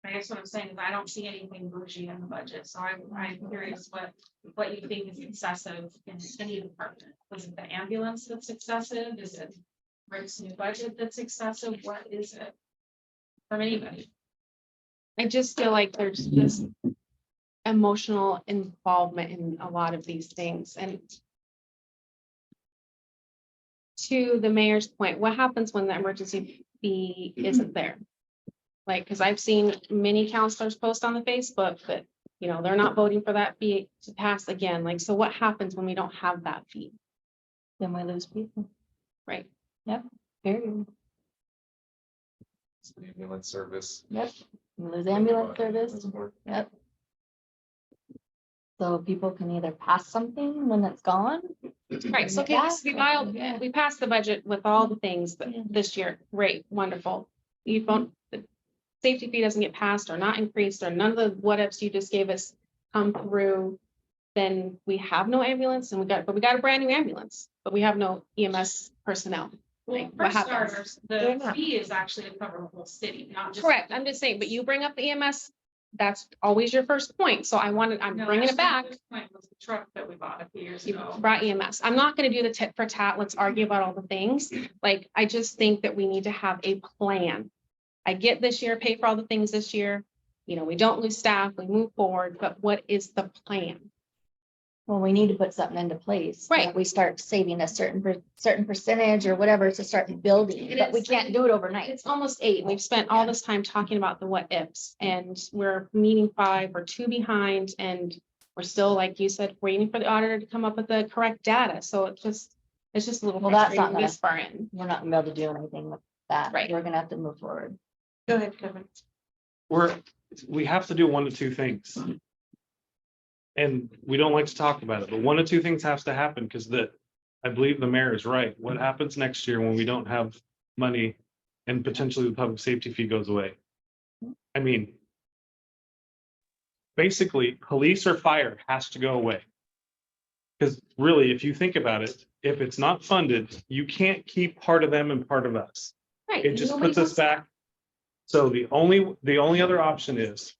I guess what I'm saying is I don't see anything bougie in the budget, so I'm curious what you think is excessive in any department. Was it the ambulance that's excessive? Is it Rick's new budget that's excessive? What is it? From anybody? I just feel like there's this emotional involvement in a lot of these things. And to the mayor's point, what happens when the emergency fee isn't there? Like, because I've seen many counselors post on the Facebook that, they're not voting for that fee to pass again. Like, so what happens when we don't have that fee? Then we lose people. Right. Yep. Period. Ambulance service. Yep, you lose ambulance service, yep. So people can either pass something when it's gone. Right, so bring it okay, back, or- we passed the budget with all the things this year, great, wonderful. You don't, the safety fee doesn't get passed or not increased, or none of the what ifs you just gave us come through. Then we have no ambulance and but we got a brand new ambulance, but we have no EMS personnel. Well, Like, for what happens? starters, They're the not. fee is actually to cover the whole city, not just. Correct, I'm just saying, but you bring up the EMS, that's always your first point, so I'm No, bringing it actually, back. the first point was the truck that we bought a few years You ago. brought EMS. I'm not gonna do the tit for tat, let's argue about all the things. Like, I just think that we need to have a plan. I get this year, pay for all the things this year. You know, we don't lose staff, we move forward, but what is the plan? Well, we need to put something into place. Right. that We start saving a certain percentage or whatever to start building, And but we it's- can't do it overnight. It's almost 8. and We've spent all this time talking about the what ifs, and we're meeting 5, we're 2 behind, and we're still, like you said, waiting for the auditor to come up with the correct data. So it's just a little Well, that's not frustrating this far in. We're not gonna be able to do anything with that. Right. We're gonna have to move forward. Go ahead, Kevin. We have to do one of two things. And we don't like to talk about it, but one of two things has to happen because I believe the mayor is right. What happens next year when we don't have money and potentially the public safety fee goes away? I mean, basically, police or fire has to go away. Because really, if you think about it, if it's not funded, you can't keep part of them and part of us. Right. It just nobody puts us wants that. back. So the only other option is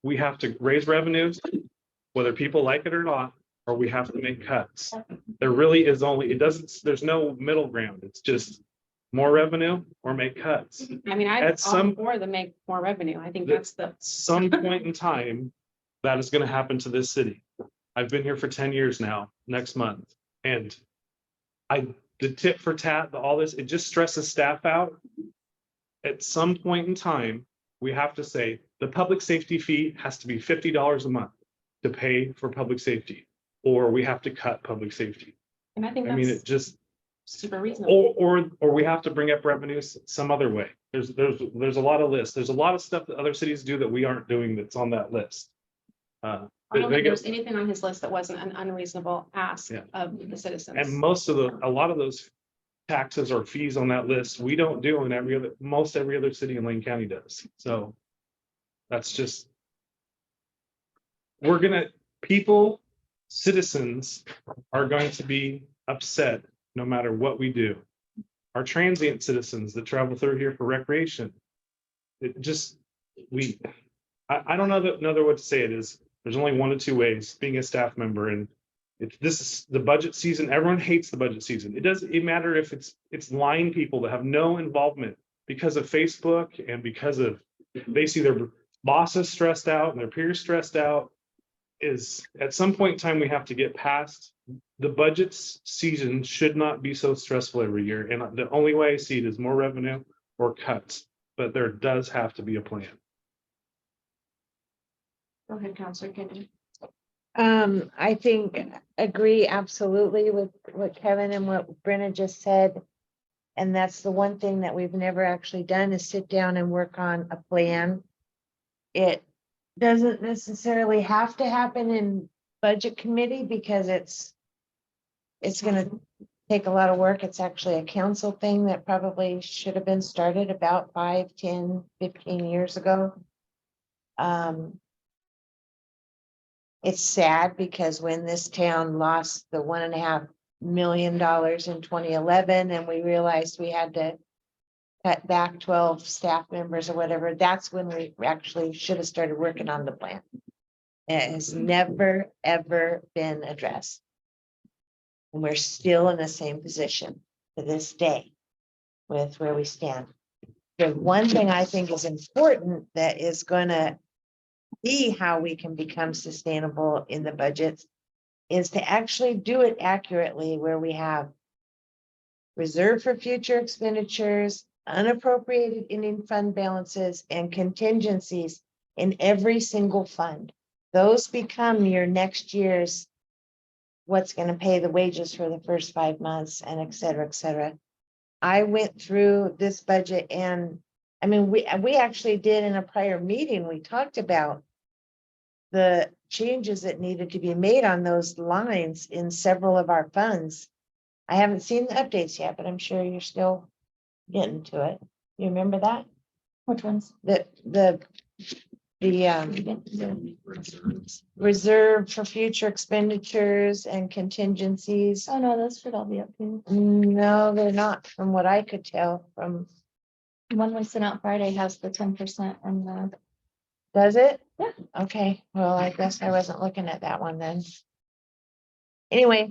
we have to raise revenues, whether people like it or not, or we have to make cuts. There really is there's no middle ground. It's just more revenue or make cuts. I mean, I'm At all some- for the make more revenue. I think The- that's the, Some point in time, that is gonna happen to this city. I've been here for 10 years now, next month, and the tit for tat, all this, it just stresses staff out. At some point in time, we have to say, the public safety fee has to be $50 a month to pay for public safety, or we have to cut public safety. and I think I mean, it that's just, super reasonable. or we have to bring up revenues some other way. There's a lot of lists. There's a lot of stuff that other cities do that we aren't doing that's on that list. I don't they think get- there's anything on his list that wasn't an unreasonable ask Yeah. of the citizens. And a lot of those taxes or fees on that list, we don't do in most every other city in Lane County does. So that's just. Citizens are going to be upset no matter what we do. Our transient citizens that travel through here for recreation. It just, I don't know another way to say it is, there's only one of two ways, being a staff member, and this is the budget season. Everyone hates the budget season. It doesn't matter if it's line people that have no involvement because of Facebook and because of they see their bosses stressed out and their peers stressed out. Is at some point in time we have to get past the budget season should not be so stressful every year. And the only way I see it is more revenue or cuts, but there does have to be a plan. Go ahead, Counselor Kenny. I think agree absolutely with what Kevin and what Brenna just said. And that's the one thing that we've never actually done is sit down and work on a plan. It doesn't necessarily have to happen in budget committee because it's gonna take a lot of work. It's actually a council thing that probably should have been started about 5, 10, 15 years ago. It's sad because when this town lost the $1.5 million in 2011 and we realized we had to cut back 12 staff members or whatever, that's when we actually should have started working on the plan. It has never, ever been addressed. And we're still in the same position to this day with where we stand. The one thing I think is important that is going to be how we can become sustainable in the budgets is to actually do it accurately where we have reserve for future expenditures, unappropriated ending fund balances, and contingencies in every single fund. Those become your next year's what's going to pay the wages for the first 5 months and et cetera, et cetera. I went through this budget and I mean, we actually did in a prior meeting, we talked about the changes that needed to be made on those lines in several of our funds. I haven't seen the updates yet, but I'm sure you're still getting to it. You remember that? Which ones? The reserve for future expenditures and contingencies. Oh, no, those should all be up to. No, they're not, from what I could tell from, One we sent out Friday has the 10% and the, does it? Yeah. Okay, well, I guess I wasn't looking at that one then. Anyway.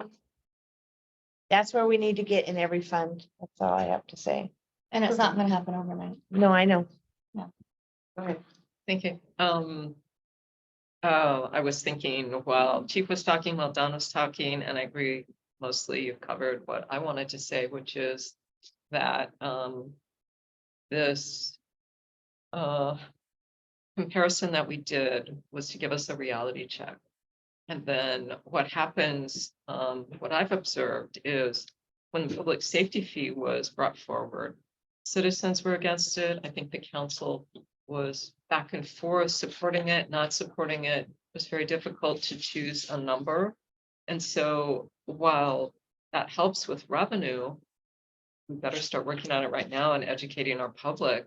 That's where we need to get in every fund. That's all I have to say. and it's not gonna happen overnight. No, I know. Thank you. I was thinking while Chief was talking, while Don was talking, and I agree, mostly you've covered what I wanted to say, which is that this comparison that we did was to give us a reality check. And then what happens, what I've observed is when the public safety fee was brought forward, citizens were against it. I think the council was back and forth, supporting it, not supporting it. It was very difficult to choose a number. And so while that helps with revenue, we better start working on it right now and educating our public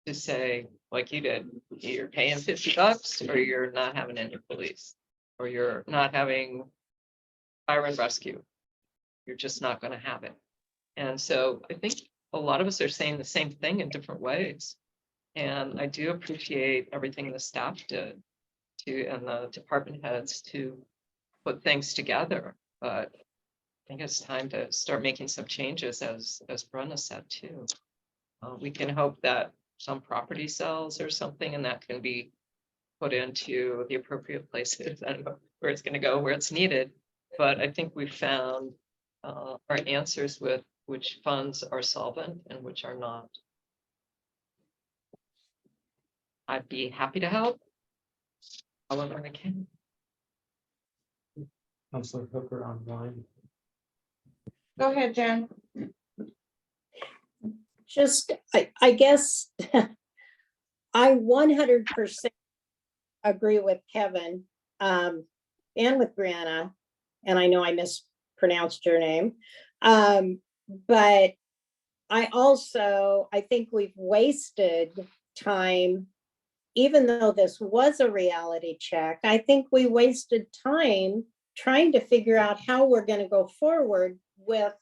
to say, like you did, you're paying $50 or you're not having any police, or you're not having fire and rescue. You're just not going to have it. And so I think a lot of us are saying the same thing in different ways. And I do appreciate everything the staff did and the department heads to put things together. But I think it's time to start making some changes, as Brenna said too. We can hope that some property sells or something, and that can be put into the appropriate places. I don't know where it's going to go, where it's needed. But I think we've found our answers with which funds are solvent and which are not. I'd be happy to help however I can. Counselor Hooker online. Go ahead, Jen. Just, I guess, I 100% agree with Kevin and with Brianna, and I know I mispronounced your name. But I think we've wasted time, even though this was a reality check. I think we wasted time trying to figure out how we're going to go forward with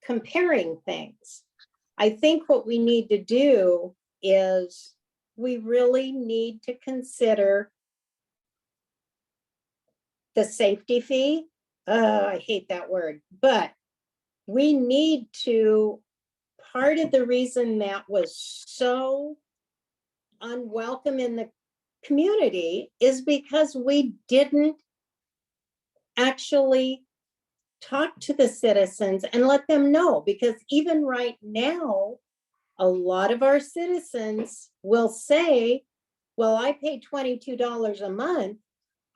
comparing things. I think what we need to do is we really need to consider the safety fee. I hate that word, but we need to, part of the reason that was so unwelcome in the community is because we didn't actually talk to the citizens and let them know, because even right now, a lot of our citizens will say, well, I pay $22 a month.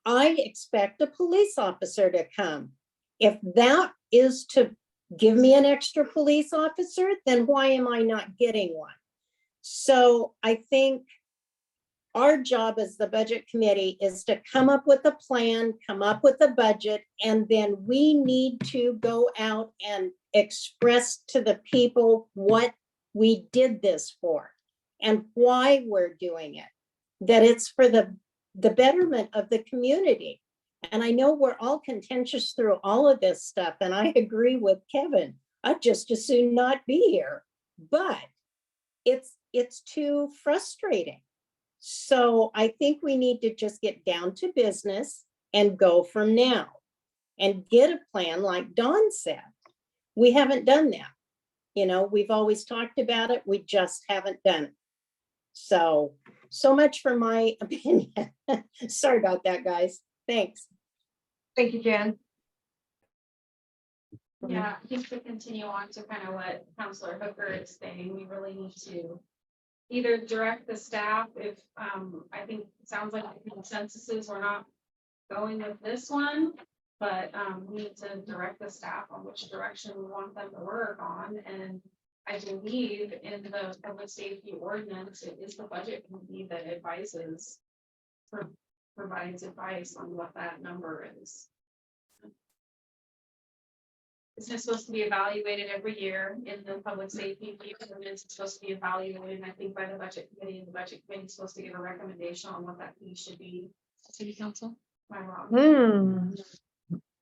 I expect a police officer to come. If that is to give me an extra police officer, then why am I not getting one? So I think our job as the budget committee is to come up with a plan, come up with a budget, and then we need to go out and express to the people what we did this for and why we're doing it, that it's for the betterment of the community. And I know we're all contentious through all of this stuff, and I agree with Kevin. I'd just as soon not be here, but it's too frustrating. So I think we need to just get down to business and go from now and get a plan like Dawn said. We haven't done that. You know, we've always talked about it. We just haven't done it. So much for my opinion. Sorry about that, guys. Thanks. Thank you, Jen. Yeah, I think to continue on to kind of what Counselor Hooker is saying, we really need to either direct the staff if, I think it sounds like the consensus is we're not going with this one, but we need to direct the staff on which direction we want them to work on. And I believe in the public safety ordinance, it is the budget committee that advises. Provides advice on what that number is. Isn't it supposed to be evaluated every year in the public safety ordinance? It's supposed to be evaluated, I think, by the budget committee, and the budget committee is supposed to give a recommendation on what that fee should be. City council, am I wrong?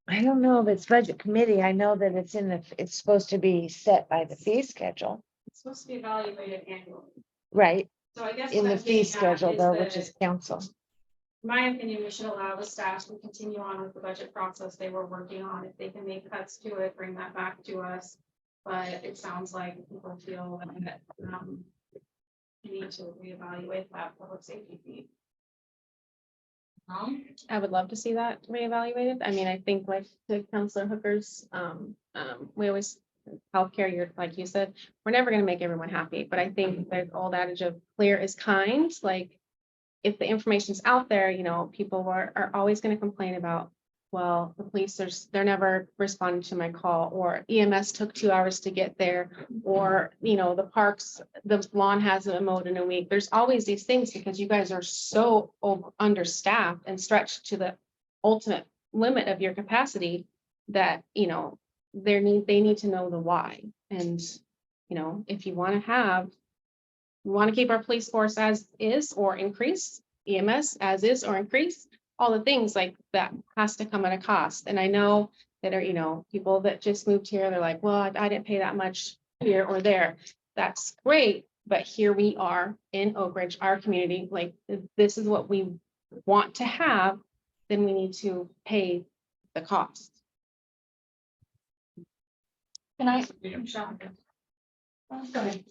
I don't know if it's budget committee. I know that it's supposed to be set by the fee schedule, It's supposed to be evaluated annually. right? So I guess. In what the I'm fee getting at schedule is though, that, which is council. in my opinion, we should allow the staff to continue on with the budget process they were working on. If they can make cuts to it, bring that back to us. But it sounds like people feel that, we need to reevaluate that public safety fee. I would love to see that reevaluated. I mean, I think like to Counselor Hooker's, we always, healthcare, you're, like you said, we're never gonna make everyone happy, but I think the old adage of clear is kind, like if the information's out there, you know, people are always gonna complain about, well, the police they're never responding to my call, or EMS took 2 hours to get there, or, you know, the parks, the lawn hasn't been mowed in a week. There's always these things because you guys are so understaffed and stretched to the ultimate limit of your capacity that, you know, they need to know the why. And, you know, if you want to keep our police force as is or increase, EMS as is or increase, all the things like that has to come at a cost. And I know that are, you know, people that just moved here, they're like, well, I didn't pay that much here or there. That's great. But here we are in Oak Ridge, our community, like if this is what we want to have, then we need to pay the cost. Can I, Go ahead.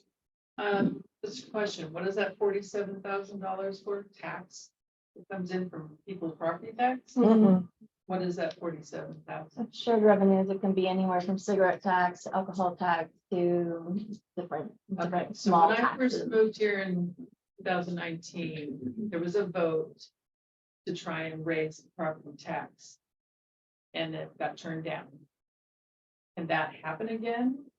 This question, what is that $47,000 for tax? It comes in from people's property tax? Mhm. What is that 47,000? shared revenues, it can be anywhere from cigarette tax, alcohol tax to different Okay, so small when I first taxes. moved here in 2019, there was a vote to try and raise the property tax. And it got turned down. Can that happen again?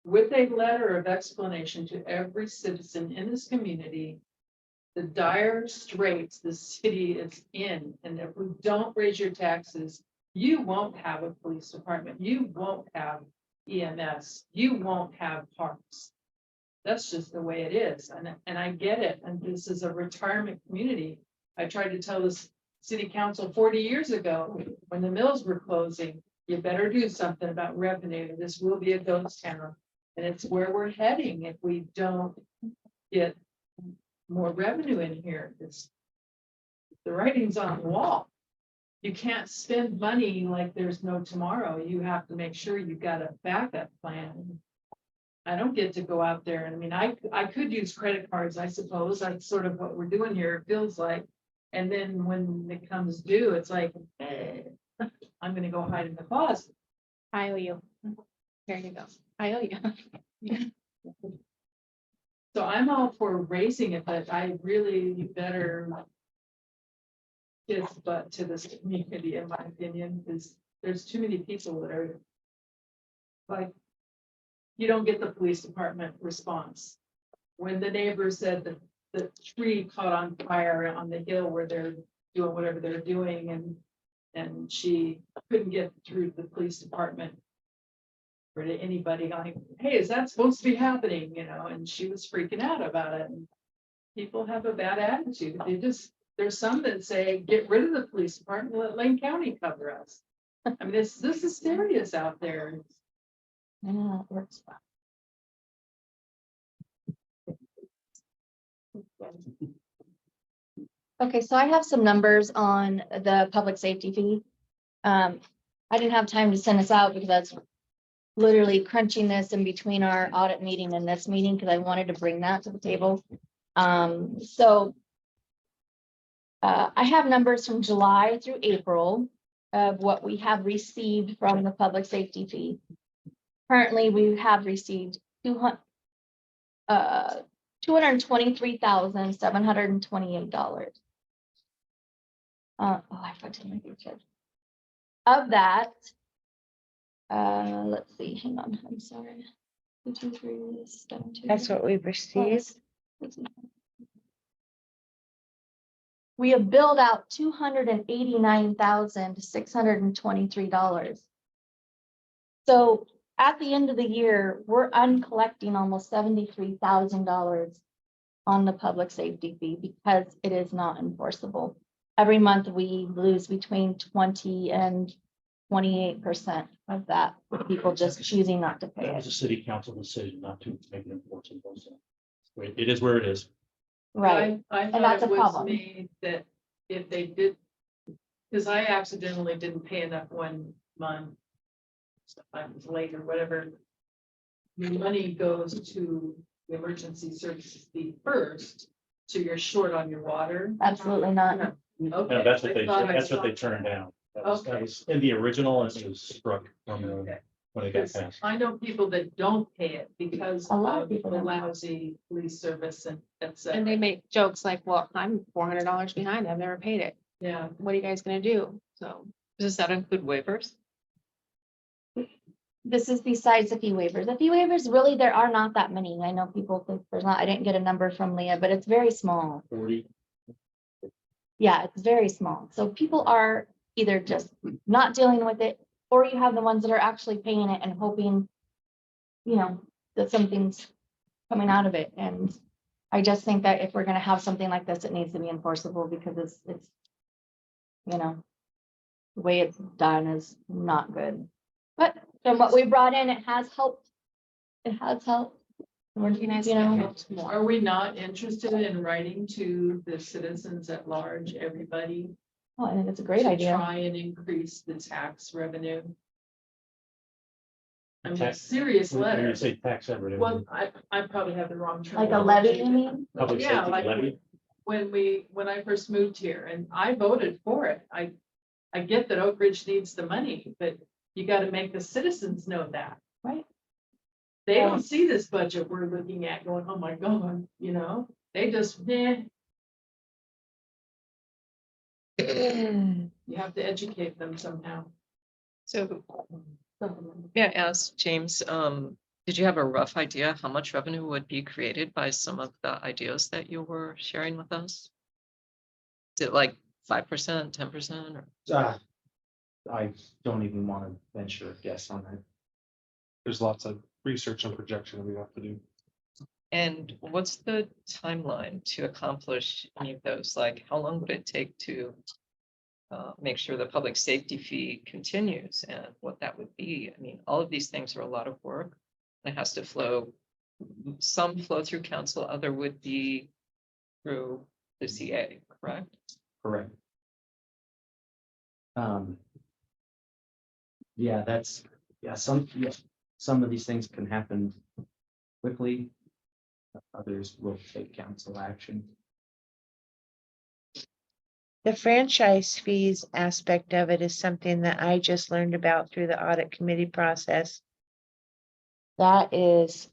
With a letter of explanation to every citizen in this community, the dire straits the city is in, and if we don't raise your taxes, you won't have a police department, you won't have EMS, you won't have parks. That's just the way it is, and I get it, and this is a retirement community. I tried to tell this city council 40 years ago, when the mills were closing, you better do something about revenue, this will be a ghost town. And it's where we're heading if we don't get more revenue in here. It's the writing's on the wall. You can't spend money like there's no tomorrow. You have to make sure you've got a backup plan. I don't get to go out there. I mean, I could use credit cards, I suppose. That's sort of what we're doing here, it feels like. And then when it comes due, it's like, hey, I'm gonna go hide in the closet. I owe you. There you go. I owe you. So I'm all for raising it, but I really better kiss butt to this community, in my opinion, because there's too many people that are like, you don't get the police department response. When the neighbor said that the tree caught on fire on the hill where they're doing whatever they're doing, and she couldn't get through the police department or to anybody, like, hey, is that supposed to be happening? You know, and she was freaking out about it. And people have a bad attitude. There's some that say, get rid of the police department, let Lane County cover us. I mean, this hysteria is out there. Yeah, it works. Okay, so I have some numbers on the public safety fee. I didn't have time to send this out because that's literally crunching this in between our audit meeting and this meeting because I wanted to bring that to the table. I have numbers from July through April of what we have received from the public safety fee. Currently, we have received $223,728. I forgot to make it check. Of that, let's see, hang on, I'm sorry. That's what we've received. We have billed out $289,623. So at the end of the year, we're uncollecting almost $73,000 on the public safety fee because it is not enforceable. Every month we lose between 20 and 28% of that, with people just choosing not to pay That was a it. city council decision not to make it enforceable. So it is where it is. Right, I and thought that's it a was problem. made that if they did, because I accidentally didn't pay enough one month. I was late or whatever. The money goes to the emergency services fee first, so you're short on your water. Absolutely not. Okay, Yeah, that's what I they, thought I that's what saw they that. turned down. That Okay. was in the original and it was struck from Okay. when it got Because passed. I know people that don't pay it because A lot of of people the don't. lousy police service and et cetera. And they make jokes like, well, I'm $400 behind. I've never paid it. Yeah, What are you guys gonna do? So. Does that include waivers? This is besides the fee waivers. The fee waivers, really, there are not that many. I know people think there's not, I didn't get a number from Leah, but it's very small. 40. Yeah, it's very small. So people are either just not dealing with it, or you have the ones that are actually paying it and hoping, you know, that something's coming out of it. And I just think that if we're gonna have something like this, it needs to be enforceable because it's, you know, the way it's done is not good. But from what we brought in, it has helped. It has helped. We're, Be nice you if it know, helped more. are we not interested in writing to the citizens at large, everybody? oh, I think it's a great to idea. Try and increase the tax revenue. I mean, Tax- serious When you letter. say tax revenue. Well, I probably have the wrong term. Like a levy, you mean? Public Yeah, safety like levy. when I first moved here and I voted for it, I get that Oak Ridge needs the money, but you gotta make the citizens know that. Right. They Yeah. don't see this budget we're looking at going, oh my God, you know, they just, you have to educate them somehow. So, yeah, ask James, did you have a rough idea how much revenue would be created by some of the ideas that you were sharing with us? Is it like 5%, 10%, or? I don't even want to venture a guess on that. There's lots of research and projection we have to do. And what's the timeline to accomplish any of those? Like, how long would it take to make sure the public safety fee continues and what that would be? I mean, all of these things are a lot of work. It has to flow, some flow through council, other would be through the CA, correct? Correct. Yeah, some of these things can happen quickly. Others will take council action. The franchise fees aspect of it is something that I just learned about through the audit committee process. That's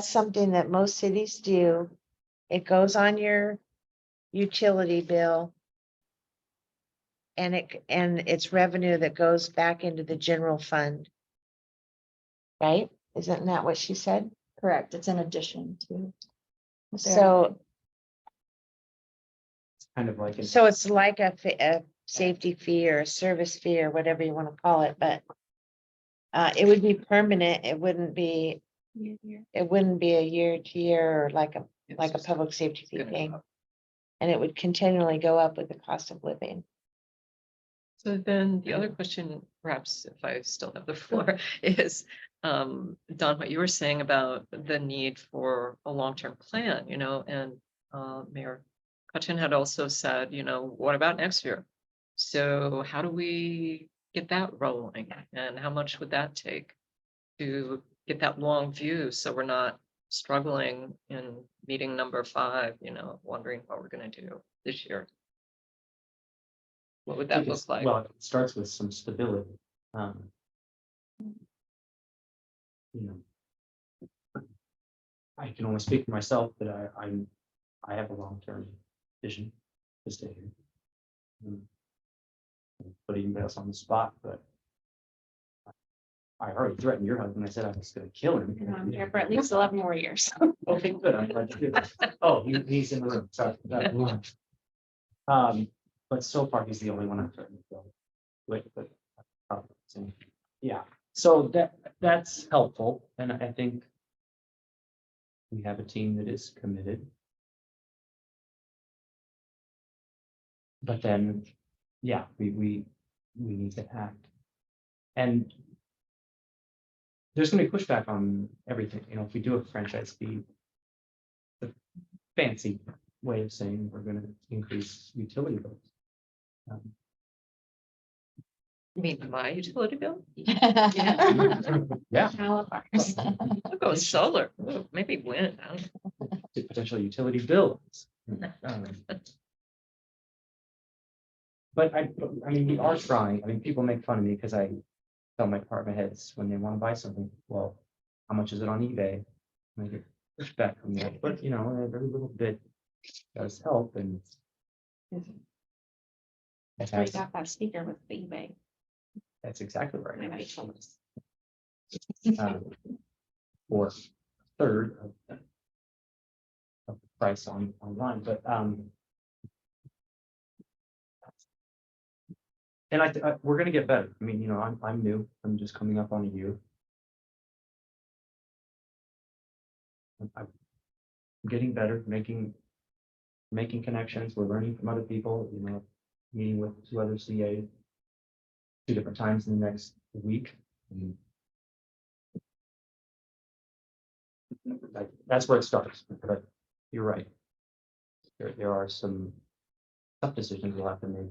something that most cities do. It goes on your utility bill. And it's revenue that goes back into the general fund. Right? Isn't that what she said? Correct. It's in addition to. what they're- So, It's kind of like. so it's like a safety fee or a service fee or whatever you want to call it, but it would be permanent. It wouldn't be a year to year or like a public safety fee thing. And it would continually go up with the cost of living. So then the other question, perhaps if I still have the floor, is, Don, what you were saying about the need for a long-term plan, you know, and Mayor Cutchin had also said, you know, what about next year? So how do we get that rolling? And how much would that take to get that long view? So we're not struggling in meeting number 5, you know, wondering what we're gonna do this year. What would that look like? Well, it starts with some stability. You know, I can only speak for myself, but I have a long-term vision to stay here. Put anybody else on the spot, but I already threatened your husband. I said I was gonna kill him. I'm here for at least 11 more years. Okay, good. I'm glad you did. Oh, he's in the room. Sorry. But so far, he's the only one I've threatened. So, but, yeah, so that's helpful, and I think we have a team that is committed. But then, yeah, we need to act. And there's gonna be pushback on everything, you know, if we do a franchise fee. The fancy way of saying we're gonna increase utility bills. You mean my utility bill? Yeah, Halifax. I'll go solar, Ooh, maybe wind. I don't know. potential utility bills. But I mean, we are trying. I mean, people make fun of me because I tell my department heads when they want to buy something, well, how much is it on eBay? And I get pushback from that, but you know, every little bit does help, and That's why you got that speaker with the eBay. that's exactly I know right. you told us. Or a third of the price online, but and we're gonna get better. I mean, you know, I'm new. I'm just coming up on a year. I'm getting better, making connections. We're learning from other people, you know, meeting with 2 other CAs 2 different times in the next week. And that's where it starts, but you're right. There are some tough decisions we'll have to make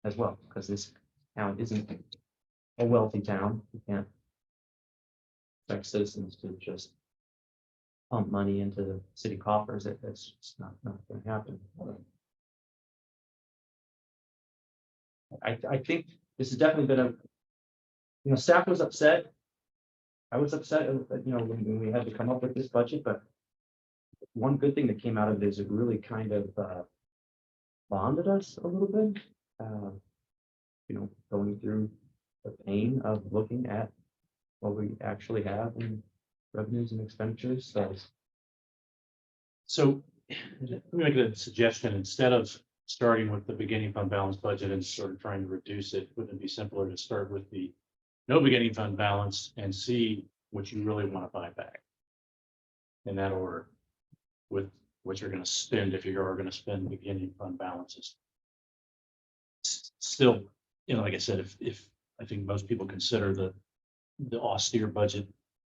as well, because this town isn't a wealthy town. You can't expect citizens to just pump money into the city coffers. That's just not going to happen. I think this has definitely been you know, staff was upset. I was upset, you know, when we had to come up with this budget, but one good thing that came out of it is it really kind of bonded us a little bit. You know, going through the pain of looking at what we actually have in revenues and expenditures. So let me make a suggestion. Instead of starting with the beginning fund balance budget and sort of trying to reduce it, wouldn't it be simpler to start with the no beginning fund balance and see what you really want to buy back? In that order, with what you're going to spend if you are going to spend beginning fund balances. Still, you know, like I said, if I think most people consider the austere budget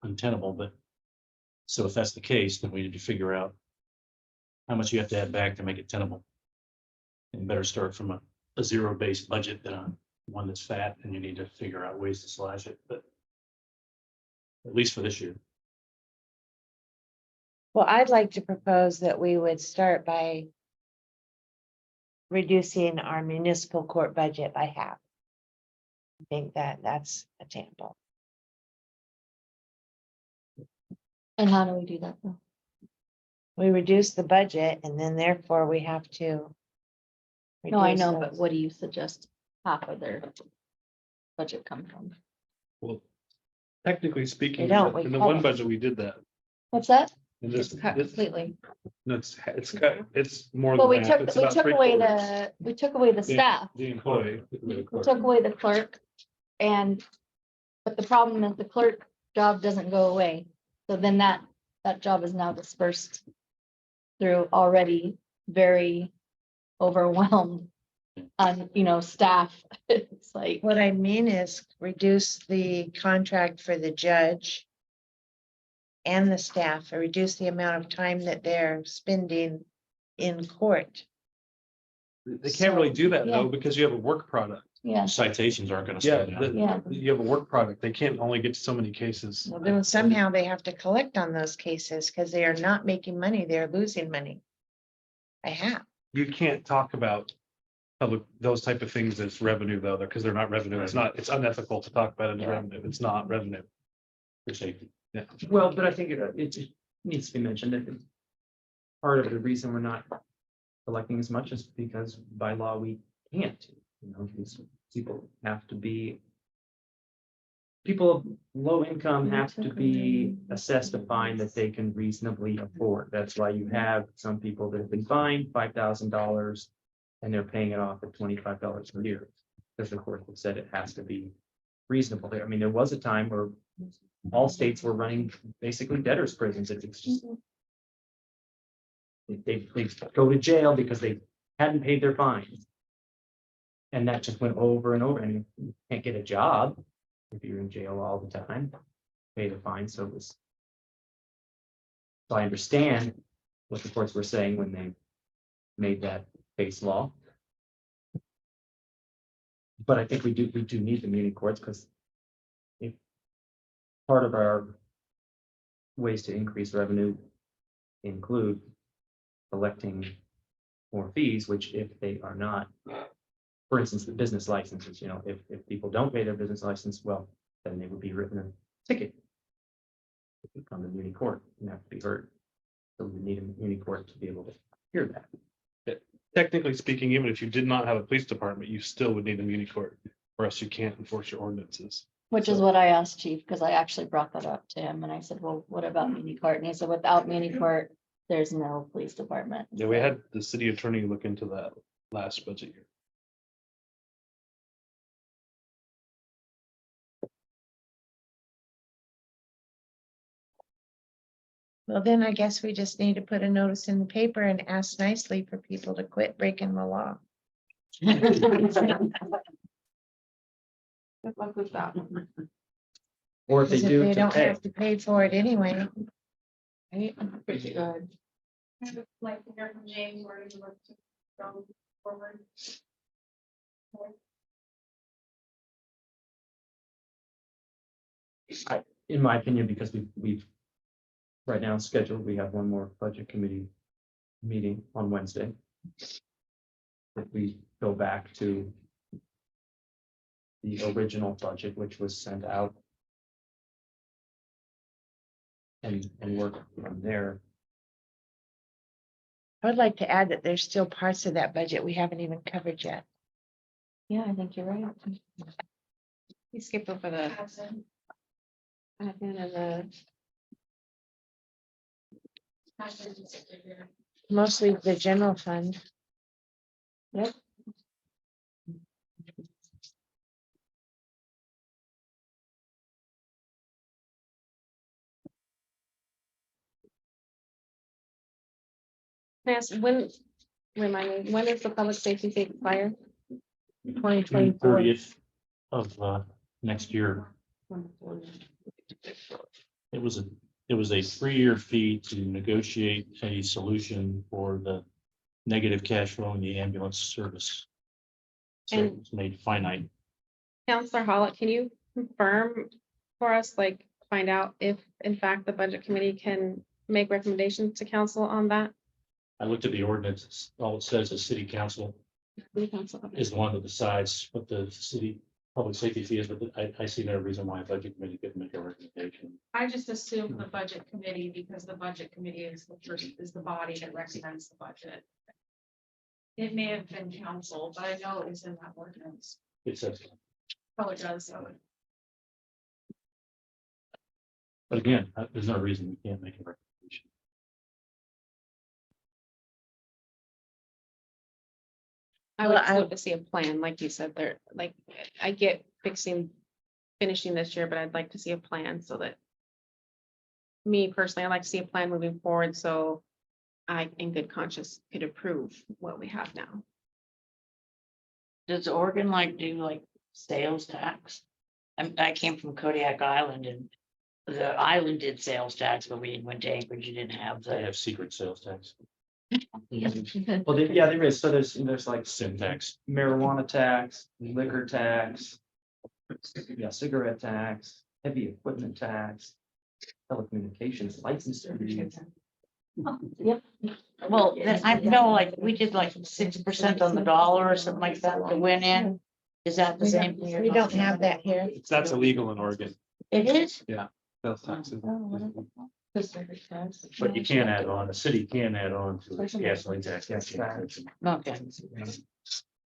untenable, but so if that's the case, then we need to figure out how much you have to add back to make it tenable. And better start from a zero-based budget than one that's fat, and you need to figure out ways to slash it, but at least for this year. Well, I'd like to propose that we would start by reducing our municipal court budget by half. I think that's attainable. And how do we do that though? We reduce the budget and then therefore we have to. No, I reduce know, but those. what do you suggest half of their budget come from? Well, technically speaking, We don't, we in the cut one it. budget, we did that. What's that? And It's this, cut completely. it's cut, it's more Well, than we half. took, It's we about took away three-quarters. we took away the Yeah. staff. The employee. We took away the clerk and, but the problem is the clerk job doesn't go away. So then that job is now dispersed through already very overwhelmed staff. It's like, What I mean is reduce the contract for the judge and the staff, or reduce the amount of time that they're spending in court. They can't really do that though, Yeah. because you have a work product. yeah. Citations aren't going to Yeah, slow down. Yeah. you have a work product. They can't only get to so many cases. Well, then somehow they have to collect on those cases because they are not making money, they're losing money. I have. You can't talk about public, those type of things as revenue though, because they're not revenue. It's unethical to talk about it as Yeah. revenue. It's not revenue. For safety. Yeah. Well, but I think it needs to be mentioned that part of the reason we're not collecting as much is because by law we can't. You know, these people have to be people of low income have to be assessed a fine that they can reasonably afford. That's why you have some people that have been fined $5,000 and they're paying it off at $25 a year. Because the court has said it has to be reasonable. I mean, there was a time where all states were running basically debtors prisons. It's just they go to jail because they hadn't paid their fines. And that just went over and over, and you can't get a job if you're in jail all the time, pay the fine, so it was. So I understand what the courts were saying when they made that base law. But I think we do need the muni courts, because if part of our ways to increase revenue include collecting more fees, which if they are not, for instance, the business licenses, if people don't pay their business license, well, then they would be written a ticket from the muni court and have to be heard. So we need a muni court to be able to hear that. Technically speaking, even if you did not have a police department, you still would need a muni court, or else you can't enforce your ordinances. Which is what I asked Chief, because I actually brought that up to him and I said, well, what about muni court? And he said, without muni court, there's no police department. Yeah, we had the city attorney look into that last budget year. Well, then I guess we just need to put a notice in the paper and ask nicely for people to quit breaking the law. Good luck with that. Or if they Because if do, they to don't pay. have to pay for it anyway. Right? Pretty good. I would like to hear from James, where do you look to go forward? In my opinion, because we've right now scheduled, we have one more budget committee meeting on Wednesday. If we go back to the original budget, which was sent out and work from there. I would like to add that there's still parts of that budget we haven't even covered yet. Yeah, I think you're right. You skip over the admin of the. Mostly the general fund. Yep. Yes, remind me, when is the public safety fee expire? 2024. 30th of next year. It was a 3-year fee to negotiate a solution for the negative cash flow in the ambulance service. So And- it's made finite. Counselor Hollett, can you confirm for us, like, find out if in fact the budget committee can make recommendations to council on that? I looked at the ordinance. All it says is city council City council, okay. is the one that decides what the city public safety fee is, but I see no reason why a budget committee couldn't make a recommendation. I just assume the budget committee, because the budget committee is the body that recommends the budget. It may have been council, but I know it's in that ordinance. It says, Oh, it does, so. but again, there's no reason we can't make a recommendation. I would Well, just I- love to see a plan, like you said, there, like, I get finishing this year, but I'd like to see a plan so that. Me personally, I'd like to see a plan moving forward, so I, in good conscience, could approve what we have now. Does Oregon do like sales tax? I came from Kodiak Island and the island did sales tax, but we went to Anchorage, you didn't have They the. have secret sales tax, Well, yeah, there is. So there's like sin tax. marijuana tax, liquor tax. Yeah, cigarette tax, heavy equipment tax, telecommunications license. fee. Yep. Well, then I know we did 6% on the dollar or something like that that went in. Is that the We same? don't, we don't have that here. That's illegal in Oregon. It is? Sales taxes. But you can add on, the city can add on to its gasoline tax. Okay.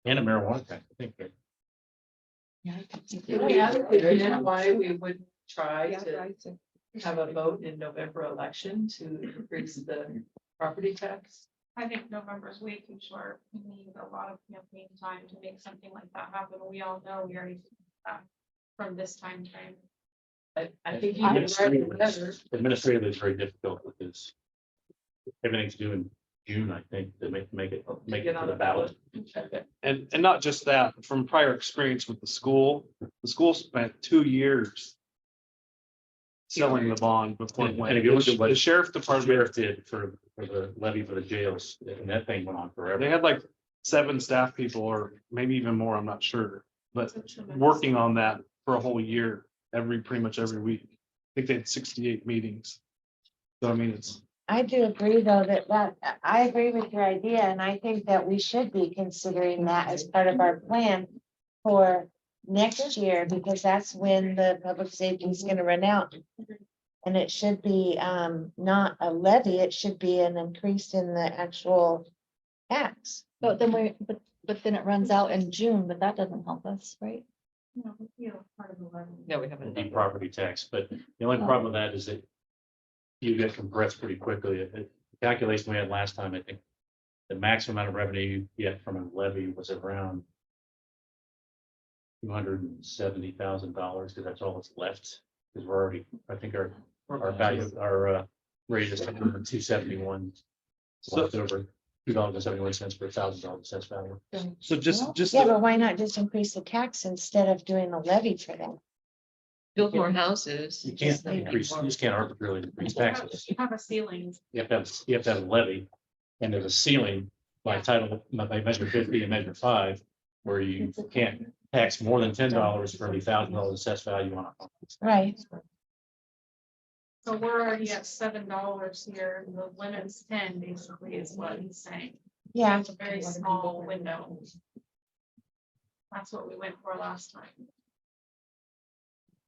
And a marijuana tax, I think. Did we advocate why we would try to have a vote in November election to increase the property tax? I think November's way too short. We need a lot of campaign time to make something like that happen. We all know we already did that from this time frame. I think you would rather better. Administratively, it's very difficult because everything's due in June, I think, to make it on the ballot. And not just that, from prior experience with the school spent 2 years selling the bond before it And went. if you look at what The sheriff department, Sheriff did for the levy for the jails, and that thing went on forever. they had like 7 staff people or maybe even more, I'm not sure. But working on that for a whole year, pretty much every week. I think they had 68 meetings. So I mean, it's, I do agree, though, that I agree with your idea, and I think that we should be considering that as part of our plan for next year, because that's when the public safety is gonna run out. And it should be not a levy, it should be an increase in the actual tax. But then but then it runs out in June, but that doesn't help us, right? No, you know, part of the levy. No, we haven't. The property tax, but the only problem with that is that you get compressed pretty quickly. The calculation we had last time, I think the maximum amount of revenue you get from a levy was around $270,000, because that's all that's left, because we're already, I think our value, our rate is 271. So it's over $2.71 per $1,000 assessed value. so just. Yeah, but why not just increase the tax instead of doing a levy for them? Build more houses. You can't increase, you just can't arbitrarily increase taxes. You have a ceiling. You have to have a levy, and there's a ceiling by title, by measure 50 and measure 5, where you can't tax more than $10 for every $1,000 assessed value on a home. Right. So we're already at $7 here. And the limit's 10 basically is what he's saying. Yeah, It's a very small window. That's what we went for last time.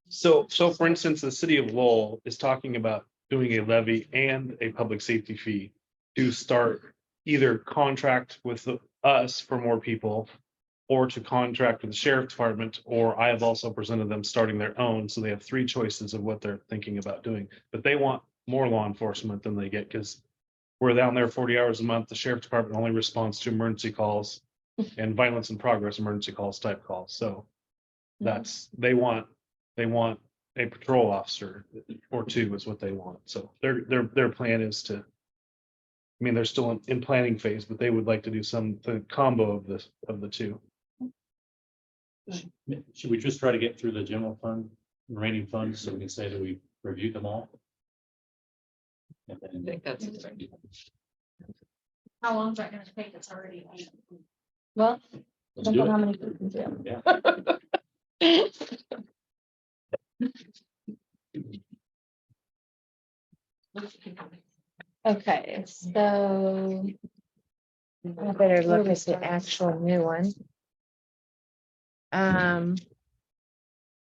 So for instance, the city of Lowell is talking about doing a levy and a public safety fee to start either contract with us for more people or to contract with the sheriff department, or I have also presented them starting their own. So they have 3 choices of what they're thinking about doing, but they want more law enforcement than they get because we're down there 40 hours a month. The sheriff department only responds to emergency calls and violence in progress emergency calls type calls. So that's, they want a patrol officer or 2 is what they want. So their plan is to, I mean, they're still in planning phase, but they would like to do the combo of the 2. Should we just try to get through the general fund, remaining funds, so we can say that we reviewed them all? And I then- think that's. How long is that gonna take? It's already. Well, Let's depends do on how it. many people do. Yeah. Okay, so I better look at the actual new one.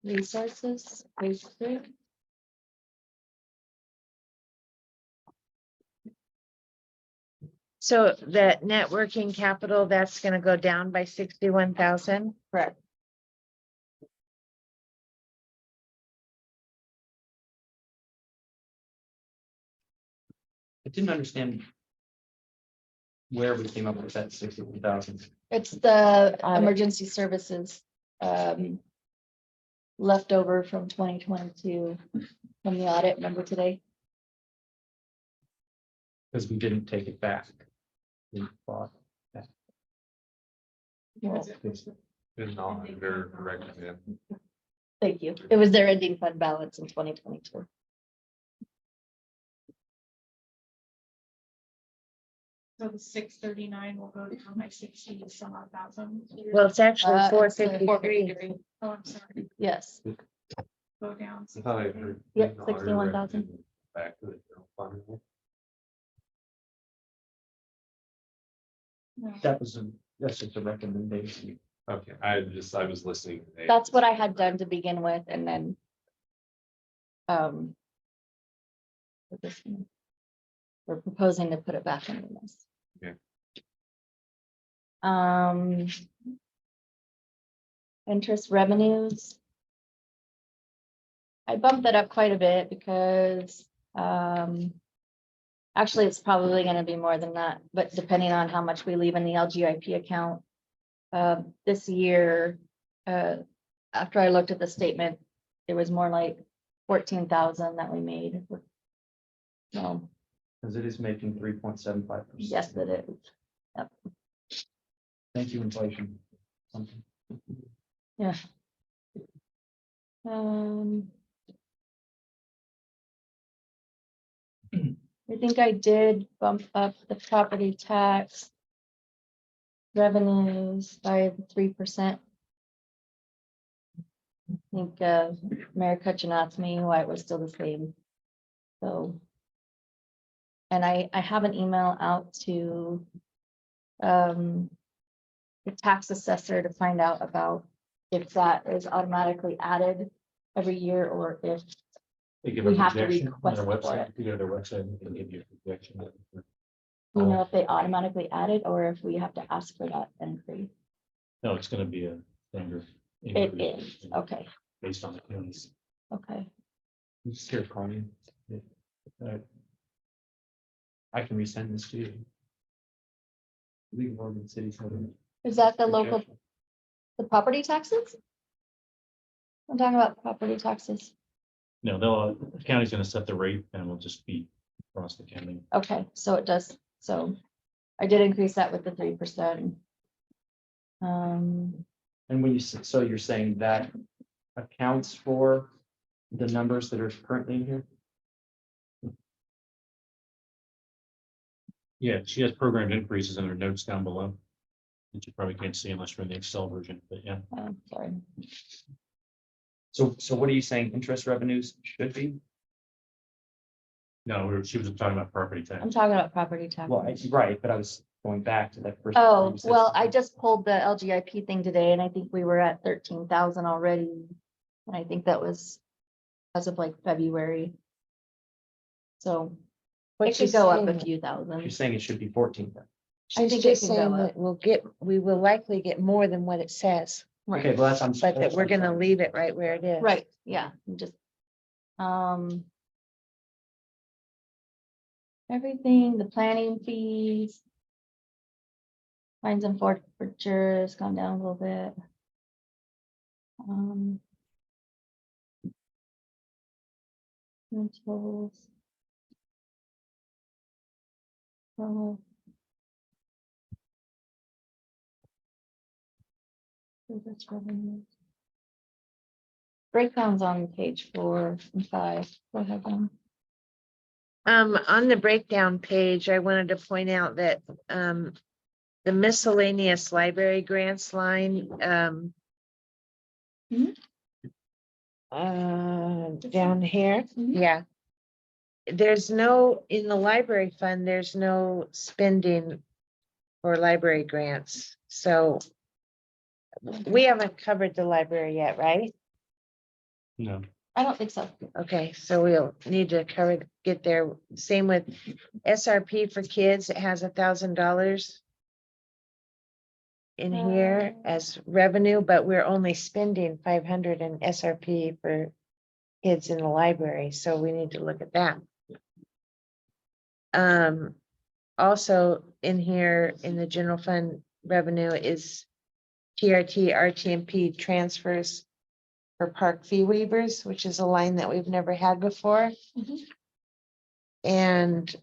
resources, page 3. So the net working capital, that's gonna go down by 61,000. Correct. I didn't understand where we came up with that 61,000. It's the Audit. emergency services leftover from 2022 from the audit, remember today? Because we didn't take it back. We bought that. Been not under recommend. Thank you. It was their ending fund balance in 2022. So the 639 will go down by 60 some odd thousand. Well, it's actually It's 453. 453. Oh, I'm sorry, Yes, go down. I thought I heard. Yep, not under 61,000. recommend Back to the general fund. That's just a recommendation. Okay, I was listening. today. that's what I had done to begin with, and then with this one, we're proposing to put it back into this. Okay. interest revenues. I bumped that up quite a bit because, actually, it's probably gonna be more than that, but depending on how much we leave in the LGIP account. This year, after I looked at the statement, it was more like 14,000 that we made. So, Because it is making 3.75%. yes, it is. Thank you, inflation. Something. Yeah. I think I did bump up the property tax revenues by 3%. I think Mayor Cutchin asked me why it was still the same. So. And I have an email out to the tax assessor to find out about if that is automatically added every year or if They give we a have to projection on request their for website. it. If you go to their website, they can give you a projection. You know if they automatically add it or if we have to ask for that increase. No, it's gonna be a standard. It increase is, okay, Based on the counties. okay. Just here, Carmen. I can resend this to you. League of Oregon Cities. Is that the local, the property taxes? I'm talking about property taxes. No, the county's gonna set the rate and we'll just be across the county. Okay, so it does, so I did increase that with the 3%. And when you, so you're saying that accounts for the numbers that are currently in here? Yeah, she has programmed increases in her notes down below. That you probably can't see unless you're in the Excel version, but yeah. Sorry. So what are you saying interest revenues should be? No, she was talking about property tax. I'm talking about property tax. Well, right, but I was going back to that first. Oh, you said well, I something. just pulled the LGIP thing today and I think we were at 13,000 already. And I think that was as of like February. So it What could she's go up a saying- few You're thousand. saying it should be 14 then. I She's think it just can go saying up. that we will likely get more than what it says, Okay, Right, well, that's, I'm. but that we're gonna leave it right where it is. right, yeah, I'm just, everything, the planning fees. Fines and forfeitures gone down a little bit. Rentals. Oh. Service revenues. Breakdowns on page 4 and 5. Go ahead, Dawn. On the breakdown page, I wanted to point out that, the miscellaneous library grants line, Mhm. down here, Mhm. yeah. There's no, in the library fund, there's no spending for library grants, so we haven't covered the library yet, right? No, I don't think so. Okay, so we'll need to cover, get there. Same with SRP for kids, it has $1,000 in here as revenue, but we're only spending 500 in SRP for kids in the library, so we need to look at that. Also in here in the general fund revenue is TRT, RTMP transfers for park fee waivers, which is a line that we've never had before. Mhm. And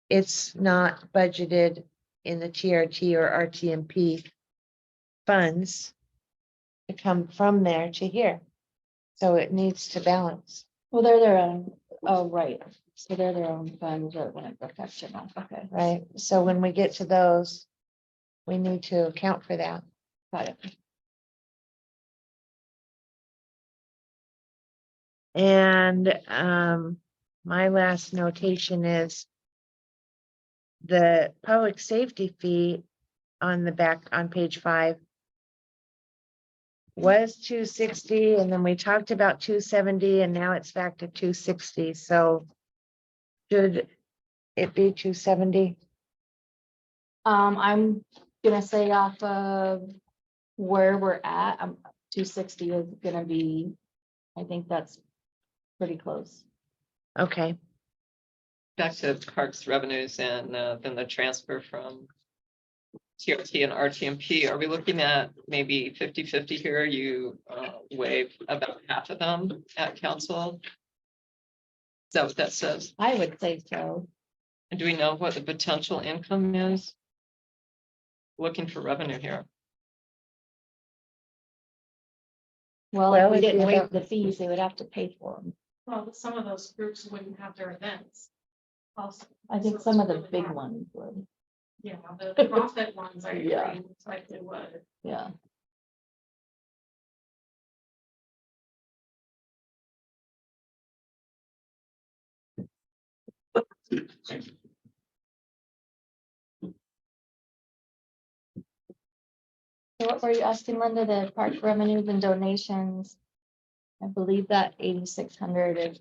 it's not budgeted in the TRT or RTMP funds to come from there to here. So it needs to balance, Well, they're their own, oh, right. So they're their own funds that wouldn't affect it. Okay, right? So when we get to those, we need to account for that. got it. And my last notation is the public safety fee on the back on page 5 was 260, and then we talked about 270, and now it's back to 260. So should it be 270? I'm gonna say off of where we're at, 260 is gonna be, I think that's pretty close. Okay, Back to parks revenues and then the transfer from TRT and RTMP, are we looking at maybe 50-50 here? You waive about half of them at council? Is that what that says? I would say so. And do we know what the potential income is? Looking for revenue here. Well, if Well, we if you didn't waive have- the fees, they would have to pay for them. Well, but some of those groups wouldn't have their events. Also. I think So some it's of the really big hard. ones would, Yeah, the profit ones, I Yeah. agree, likely would. yeah. So what were you asking, Linda, the park revenues and donations? I believe that 8,600 is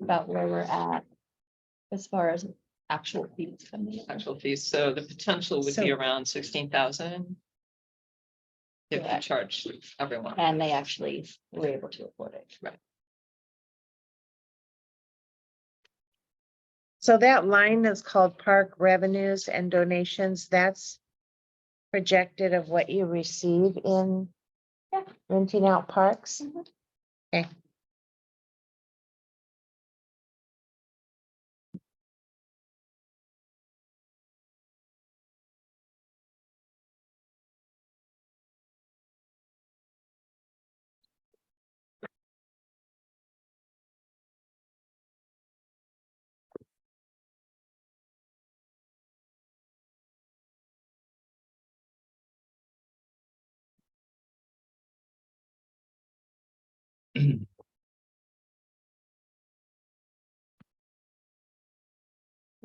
about where we're at as far as actual fees coming in. Actual fees, so the potential would be So- around 16,000. If you Correct. charge everyone. And they actually were able to afford it. Right. so that line that's called park revenues and donations, that's projected of what you receive in Yeah. renting out parks? Mhm. Okay.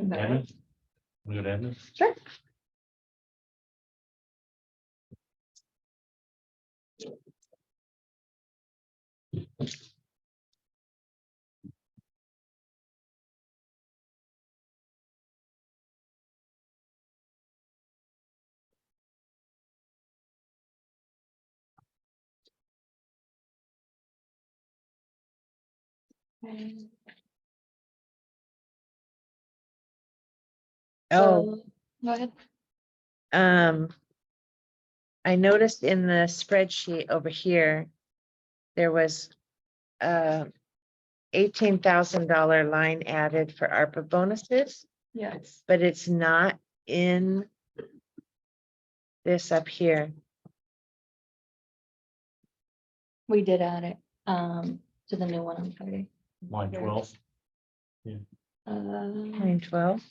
Admin? We got admin? Sure. Oh, So, go ahead. um, I noticed in the spreadsheet over here, there was a $18,000 line added for ARPA bonuses, Yes. but it's not in this up here. We did add it, to the new one on Friday. Line 12. Line 12.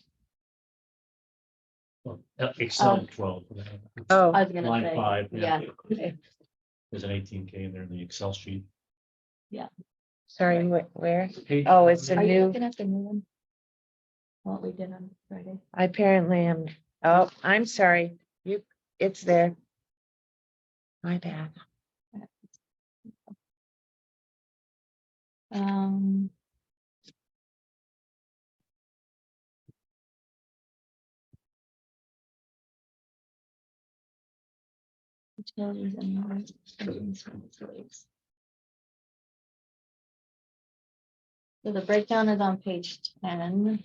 Excel Oh. 12. Oh, I was gonna Line say, 5. yeah, okay, There's an 18K in there in the Excel sheet. sorry, where? Page Oh, it's a are you new, looking at the new one? What we did on Friday? I apparently am, oh, I'm sorry, it's there. My bad. Um. Utilities and lights, savings and utilities. So the breakdown is on page 10.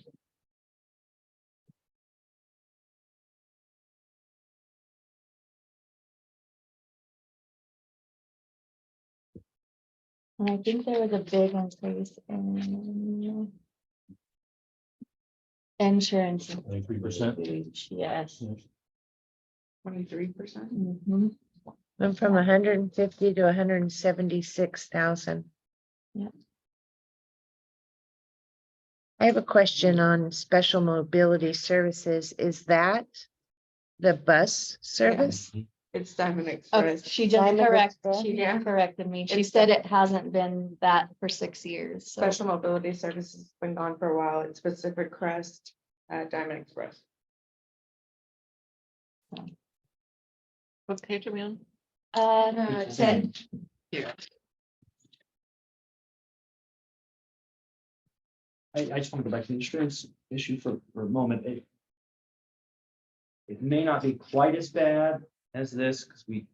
And I think there was a big increase in insurance. and 23%. wage, yes. 23%. Mhm. Went from 150 to 176,000. Yeah. I have a question on special mobility services. Is that the bus service? It's Diamond Oh, Express. she just Diamond Express? Yeah. corrected me. She It's said the- it hasn't been that for 6 years, so. Special Mobility Services has been gone for a while. It's Pacific Crest, Diamond Express. What page are we on? 10. Here. I just want to go back to the insurance issue for a moment. It may not be quite as bad as this, because we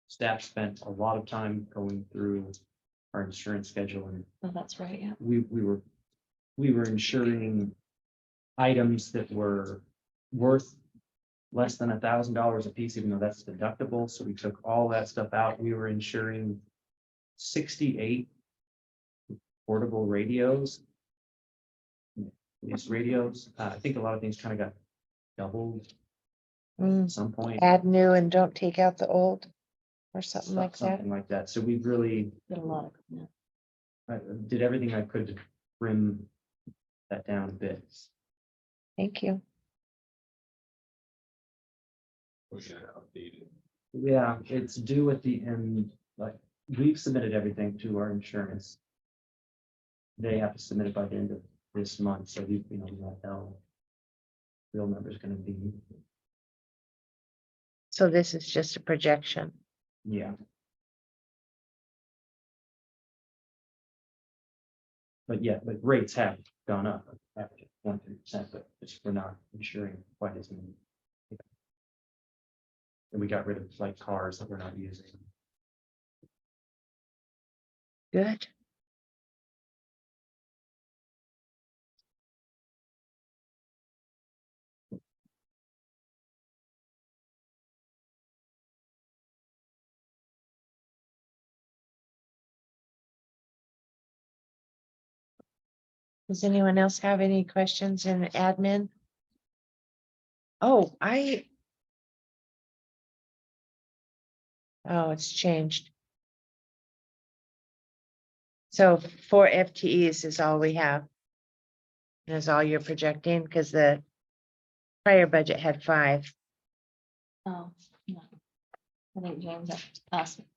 staff spent a lot of time going through our insurance schedule, and Oh, that's right, yeah. we were insuring items that were worth less than $1,000 a piece, even though that's deductible. So we took all that stuff out. We were insuring 68 portable radios. These radios, I think a lot of things kind of got doubled at some point. Add new and don't take out the old or something like that. Something like that. So we really Did a lot of, yeah. I did everything I could to trim that down a bit. Thank you. Yeah, it's due at the end, like, we've submitted everything to our insurance. They have to submit it by the end of this month, so we don't know. Real number's gonna be, So this is just a projection. yeah. But yeah, but rates have gone up, average 1%, but we're not insuring quite as many. And we got rid of like cars that we're not using. Good. Does anyone else have any questions in admin? Oh, it's changed. So 4 FTEs is all we have. Is all you're projecting, because the prior budget had 5. Oh, no. I think James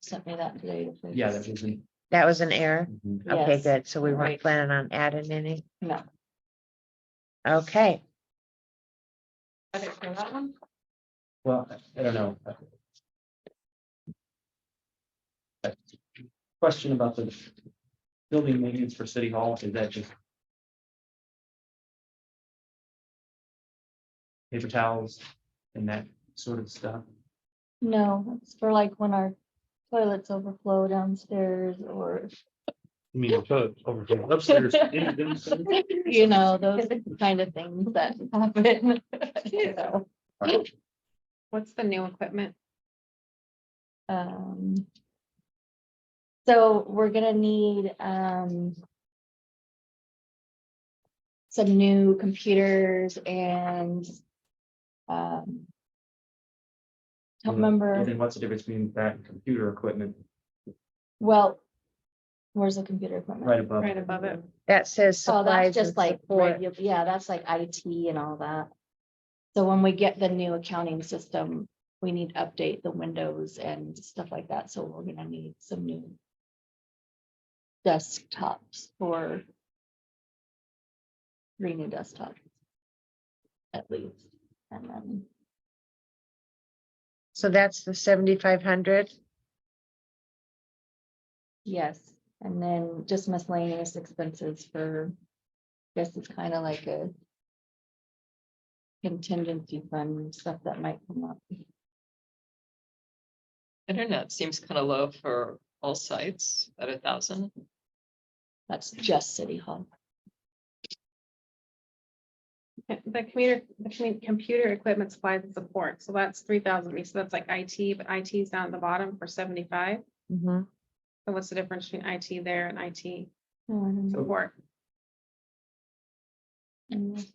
sent me that today. to fix. Yeah, that isn't. That was an error. Okay, Yes, good. So we weren't right. planning on adding any. No. Okay, Credit for that one? Well, I don't know. Question about the building maintenance for City Hall, is that just paper towels and that sort of stuff? No, it's for like when our toilets overflow downstairs or, You mean, overflow upstairs? you know, those kind of things that happen. So, What's the new equipment? um, so we're gonna need, some new computers and, don't remember, And then what's the difference between that and computer equipment well, where's the computer equipment? right above? Right above it. that says Oh, that's supplies just and like, support. yeah, that's like IT and all that. So when we get the new accounting system, we need to update the windows and stuff like that, so we're gonna need some new desktops for 3 new desktops. At least, and then, So that's the 7,500. yes, and then just miscellaneous expenses for, guess it's kind of like a contingency fund, stuff that might come up. Internet seems kind of low for all sites at 1,000. That's just City Hall. The computer equipment supplies and support, so that's 3,000, so that's like IT, but IT is down at the bottom for 75. Mhm. So what's the difference between IT there and IT Oh, I don't know. support? Mm,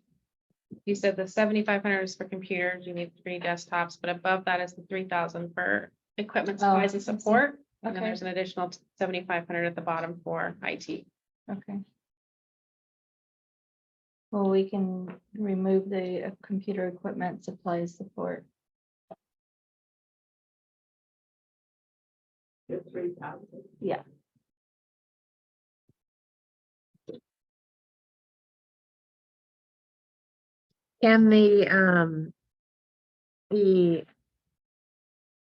You said the 7,500 is for computers, you need 3 desktops, but above that is the 3,000 for equipment Oh, supplies and I see. support. And then Okay. there's an additional 7,500 at the bottom for IT. Okay. Well, we can remove the computer equipment supplies support. Yeah. Can the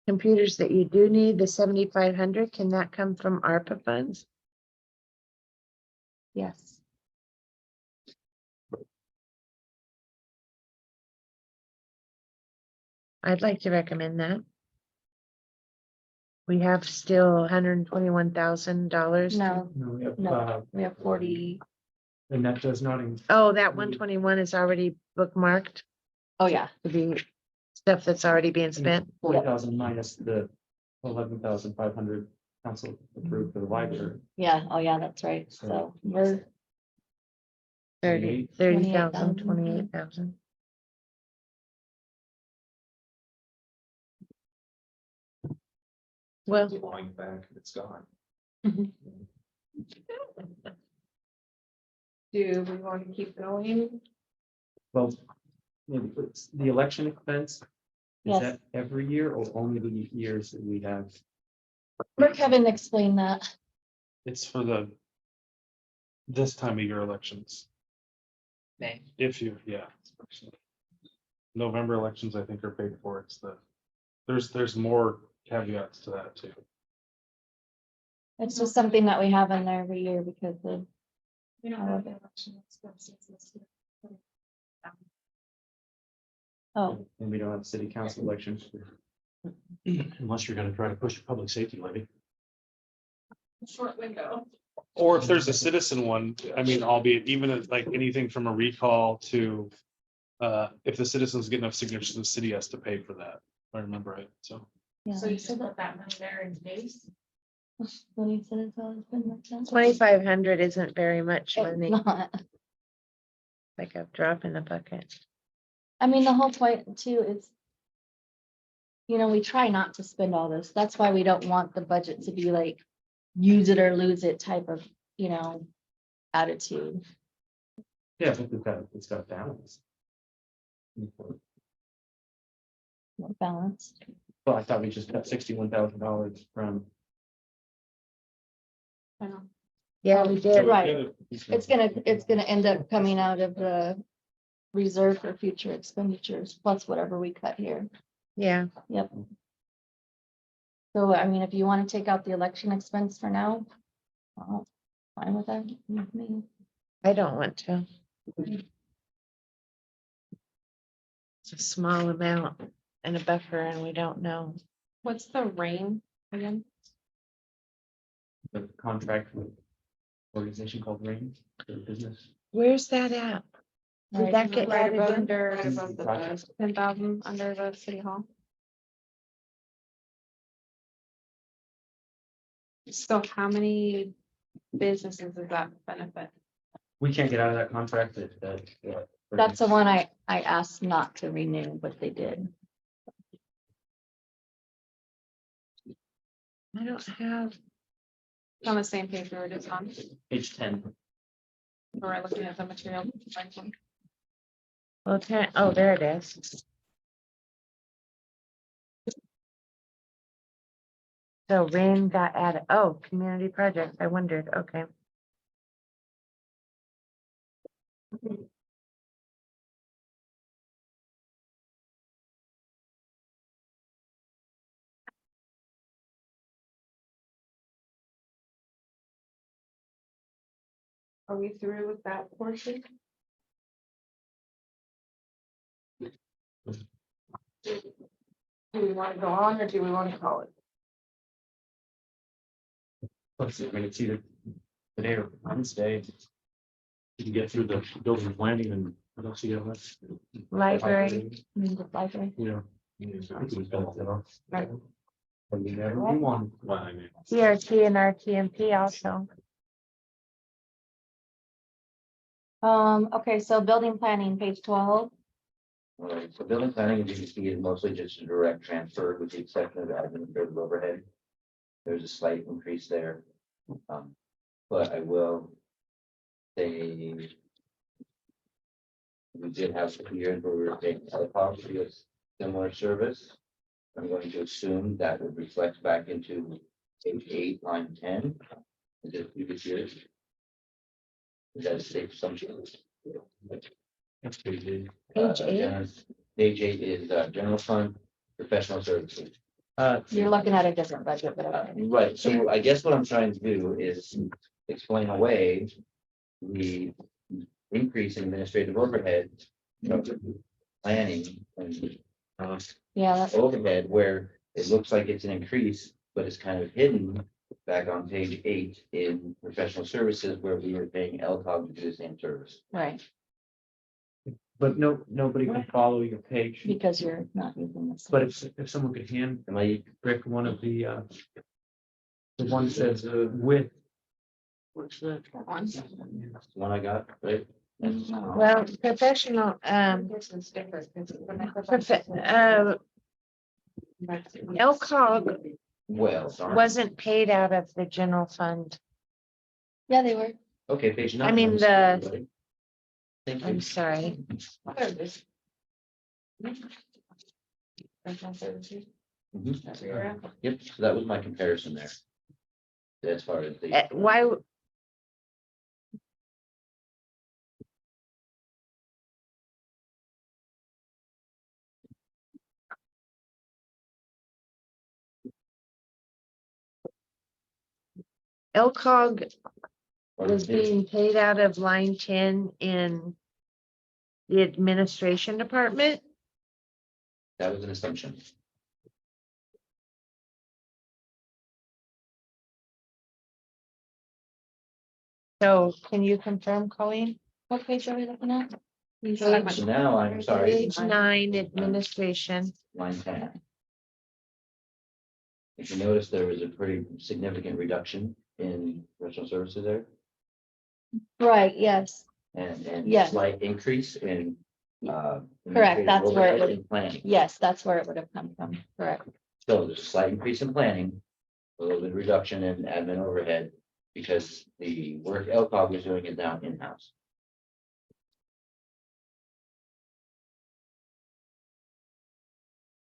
computers that you do need, the 7,500, can that come from ARPA funds? Yes. I'd like to recommend that. We have still $121,000. No, No, we have, No. we have 40. and that does not. Oh, that 121 is already bookmarked Oh, yeah. to be stuff that's already being spent. 40,000 minus the 11,500 council approved for the library. Yeah. Oh, yeah, that's right. So we're 30,000, 28,000. 28,000. Well, Going back, it's gone. Do we want to keep going? Well, maybe it's the election expense. Is Yes. that every year or only the years that we have? Let Kevin explain that. It's for this time of year elections. May. If you, yeah. November elections, I think, are paid for. It's there's more caveats to that too. It's just something that we have in there every year because of, We don't have the election expenses this year. oh, And we don't have city council elections. Unless you're gonna try to push a public safety levy. Short window. Or if there's a citizen one, I mean, albeit even if, like anything from a recall to. If the citizens get enough signatures, the city has to pay for that, if I remember right, so. yeah. So you should put that money there in case. What do you say it's always been like that? 2,500 isn't very much It's money, not. like a drop in the bucket. I mean, the whole point too is, you know, we try not to spend all this. That's why we don't want the budget to be like, use it or lose it type of, you know, attitude. Yeah, but it's got balance. More balanced. Well, I thought we just got $61,000 from. I know. Yeah, we did. Right. It's gonna end up coming out of the reserve for future expenditures, plus whatever we cut here. Yeah, Yep. So, I mean, if you want to take out the election expense for now, fine with that. with me. I don't want to. It's a small amount and a buffer and we don't know. What's the rain again? The contract with organization called Rain for business. Where's that at? Did Right. that get Right added above, in? right above the 10,000 under the city hall. So how many businesses does that benefit? We can't get out of that contract That's the one I asked not to renew, but they did. I don't have, It's on the same page we were just on, Page 10. or looking at the material. well, oh, there it is. So rain got added, oh, community projects, I wondered, okay. Are we through with that portion? Do we want to go on or do we want to call it? Let's see, I mean, it's either today or Wednesday. You can get through the building planning and what else you got left? Library, I mean, the library. Yeah. Right. Whatever you want. CRT and RTMP also. Okay, so building planning, page 12. Alright, so building planning, as you can see, is mostly just a direct transfer with the exception of the administrative overhead. There's a slight increase there. But I will say we did have some years where we were paying telecoms for a similar service. I'm going to assume that would reflect back into page 8, line 10. In the previous years. Is that a safe assumption? That's pretty good. Page 8? Page 8 is general fund, professional services. You're looking at a different budget, but okay. Right, so I guess what I'm trying to do is explain away the increase in administrative overhead. Planning and Yeah, overhead where it looks like it's an increase, but it's kind of hidden back on page 8 in professional services where we were paying LCOG to do the same service. Right, But nobody can follow your page. because you're not using this. But if someone could hand Am I, Rick one of the ones that's with. Which the one. the one I got, right? Well, professional, This is different. LCOG Well, darn. wasn't paid out of the general fund. Yeah, they were. Okay, page 9. I mean, Thank you. I'm sorry. Mhm. Yep, so that was my comparison there. As far as the. Why? LCOG was being paid out of line 10 in the administration department. That was an assumption. So can you confirm, Colleen? What page are we looking at? Page- So now I'm sorry, Page 9, administration. line 10. If you notice, there was a pretty significant reduction in professional services there Right, yes, and Yes. slight increase in. Correct, that's where it would- in planning. yes, that's where it would have come from, correct. So there's a slight increase in planning, a little bit of reduction in admin overhead because the work LCOG was doing is now in-house.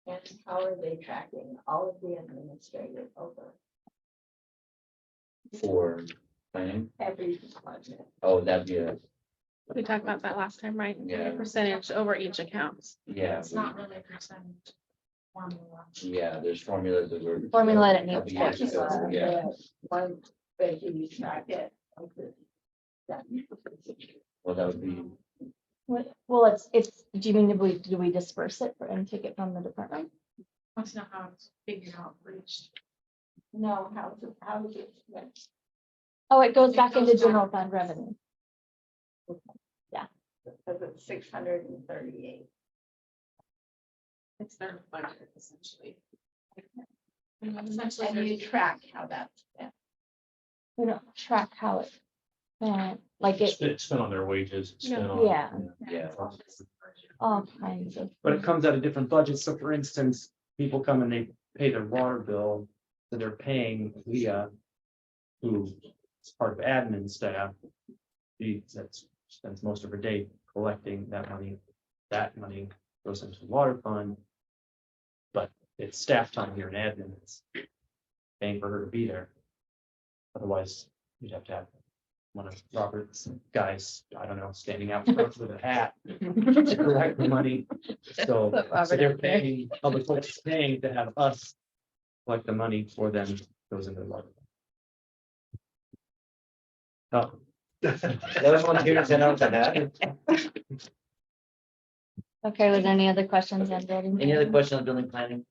And how are they tracking all of the administrative over For planning. every department? Oh, that'd be a, We talked about that last time, right? Yeah. Percentage over each account. yeah, It's not really a percentage formula. yeah, there's formulas that were. Formula that a needs couple to years ago, be. Yeah, One way you track it. well, that would be, Well, it's, do you mean, do we disperse it and take it from the department? That's not how it's figured out for each. No, how is it? Oh, it goes It back goes into back. general fund revenue. Yeah. Because it's 638. It's their budget essentially. And you track how that's spent. We don't track how it, like it, It's spent on their wages. It's spent on. yeah, yeah. all kinds of. But it comes out of different budgets. So for instance, people come and they pay their water bill, so they're paying Leah, who is part of admin staff. That spends most of her day collecting that money. That money goes into the water fund. But it's staff time here in admin. It's paying for her to be there. Otherwise, you'd have to have one of Robert's guys, I don't know, standing out front with a hat to collect the money. So, Put Robert so they're up there. paying, public works is paying to have us collect the money for them, goes into the water. Oh, That was one of your 10 out of that. Okay, was there any other questions on building? Any other question on building planning?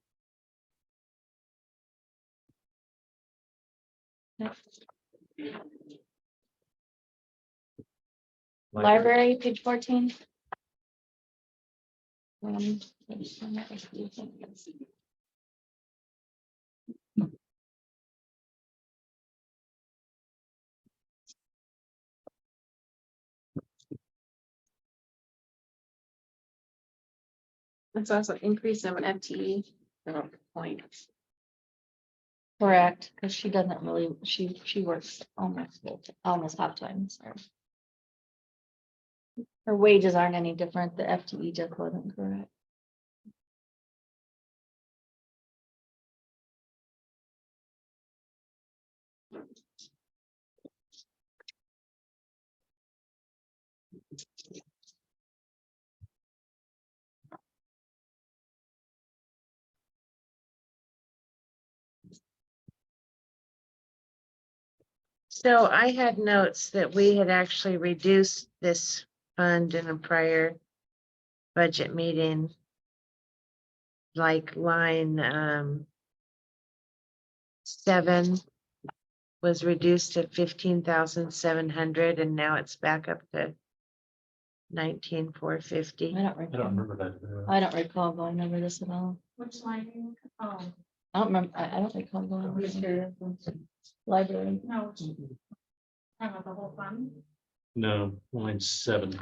Library, page 14. And so that's an increase of an FTE. Point. Correct, because she doesn't really, she works almost half time, so. Her wages aren't any different, the FTE just wasn't correct. So I had notes that we had actually reduced this fund in a prior budget meeting. Like line 7 was reduced to 15,700 and now it's back up to 19,450. I don't I don't recall, remember that. I don't recall going over this at all. Which line? Oh, I don't remember, I don't recall going over this. Library. no. Kind of the whole fund. No, line 7.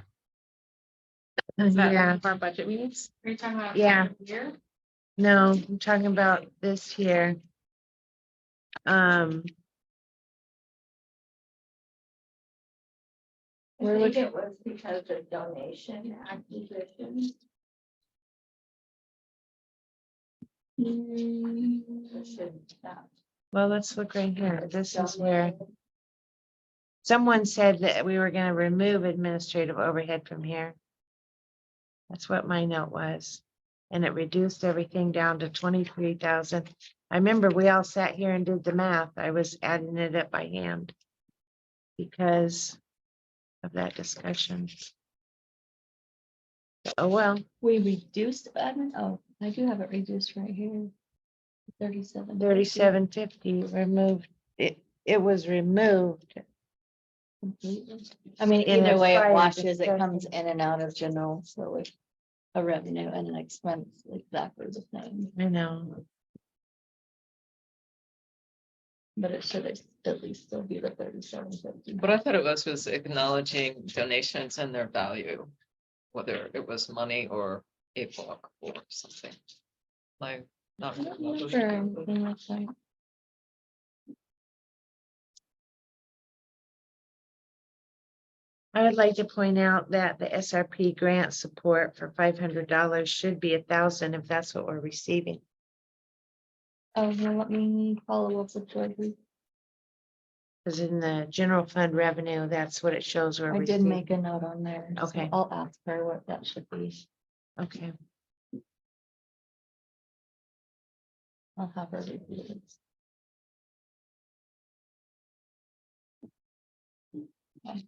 Is that Yeah, one of our budget meetings? Are you talking about? Yeah. Here? no, I'm talking about this here. Where would it was because of donation acquisition. Well, let's look right here. This is where someone said that we were gonna remove administrative overhead from here. That's what my note was. And it reduced everything down to 23,000. I remember we all sat here and did the math. I was adding it up by hand because of that discussion. Oh, well, we reduced admin? Oh, I do have it reduced right here. 37. 3750 removed. It was removed. Completely. I mean, In either a way, it prior washes, it discussion. comes in and out of general, so it's a revenue and an expense exactly the same, I know. but it should at least still be the 3750. What I thought it was acknowledging donations and their value, whether it was money or a book or something. Like, not. I don't remember anything like that. I would like to point out that the SRP grant support for $500 should be 1,000 if that's what we're receiving. Oh, well, let me follow up with Georgie. Because in the general fund revenue, that's what it shows we're I did receiving. make a note on there. so Okay. I'll ask her what that should be. Okay. I'll have her review it. Okay.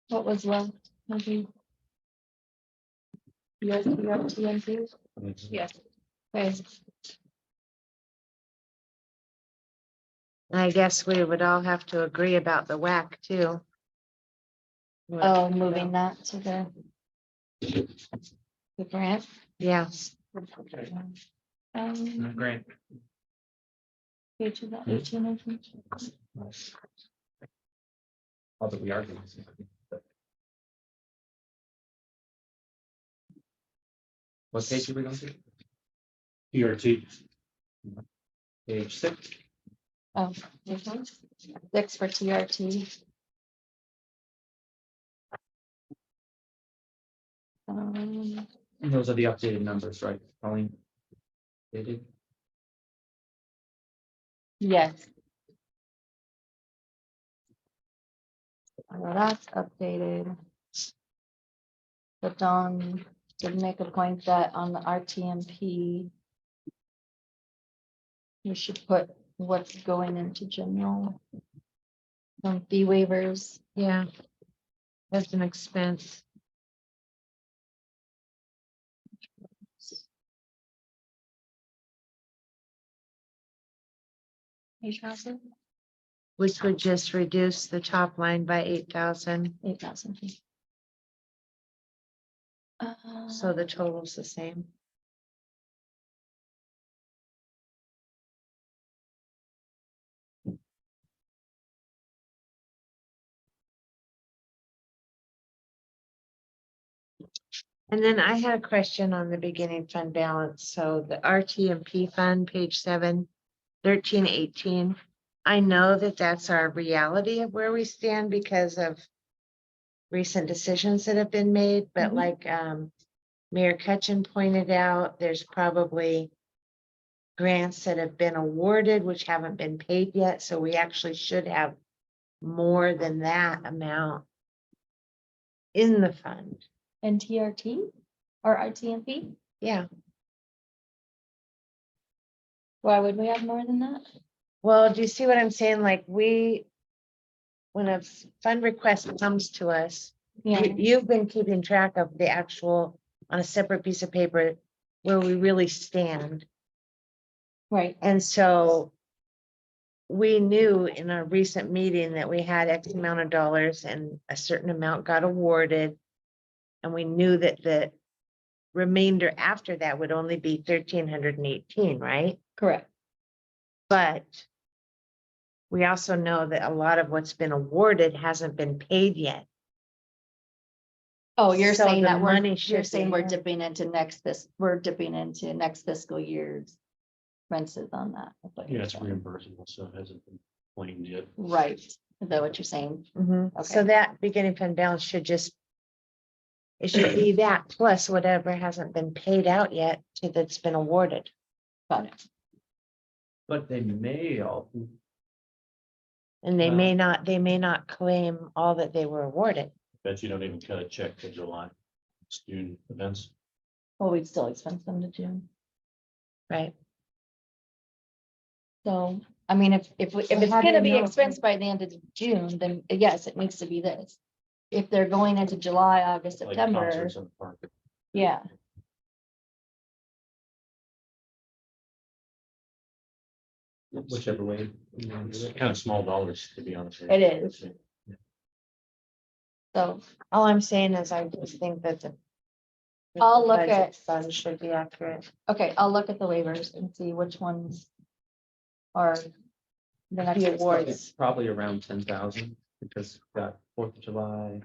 What was left? Maybe. Yes, TNT. Yes. Okay, And I guess we would all have to agree about the WAC too. oh, moving that to the grant. Yeah, Great. Page of that 18, I think. Although we are. What page are we going to? PRT. Page 6. Oh, this one? 6 for TRT. And those are the updated numbers, right, Colleen? They did. Yes. Well, that's updated. But Dawn did make a point that on the RTMP, we should put what's going into general. Some fee waivers. yeah. That's an expense. Page thousand, Which would just reduce the top line by 8,000. 8,000. So the total's the same. And then I had a question on the beginning fund balance. So the RTMP fund, page 7, 1318. I know that that's our reality of where we stand because of recent decisions that have been made, but Mhm. like Mayor Cutchin pointed out, there's probably grants that have been awarded which haven't been paid yet, so we actually should have more than that amount in the fund. And TRT or RTMP? Yeah, Why would we have more than that? well, do you see what I'm saying? Like we when a fund request comes to us, Yeah, you've been keeping track of the actual, on a separate piece of paper, where we really stand. right. And so we knew in a recent meeting that we had X amount of dollars and a certain amount got awarded. And we knew that the remainder after that would only be 1,318, right? Correct. But we also know that a lot of what's been awarded hasn't been paid yet. Oh, you're So saying the that money you're should saying be we're there. dipping into we're dipping into next fiscal year's expenses on that. That's what Yeah, you're it's saying. reimbursable, so it hasn't been claimed yet. Right. Is that what you're saying? So Okay. that beginning fund balance should just, it should be that plus whatever hasn't been paid out yet to that's been awarded. Got it. But they may all, And they Well- they may not claim all that they were awarded. Bet you don't even cut a check to July. It's June events. Well, we'd still expense them to June. Right. So, I mean, if it's how do gonna you be know? expensed by the end of June, then yes, it needs to be this. If they're going into July, August, Like September, concerts in the park. yeah, whichever way. you want to do It's it. kind of small dollars, to be honest. with it you. is. So All I'm saying is I just think that the I'll look budget at- Fund should be accurate. okay, I'll look at the waivers and see which ones are the next The awards. It's probably around 10,000 because we've got 4th of July.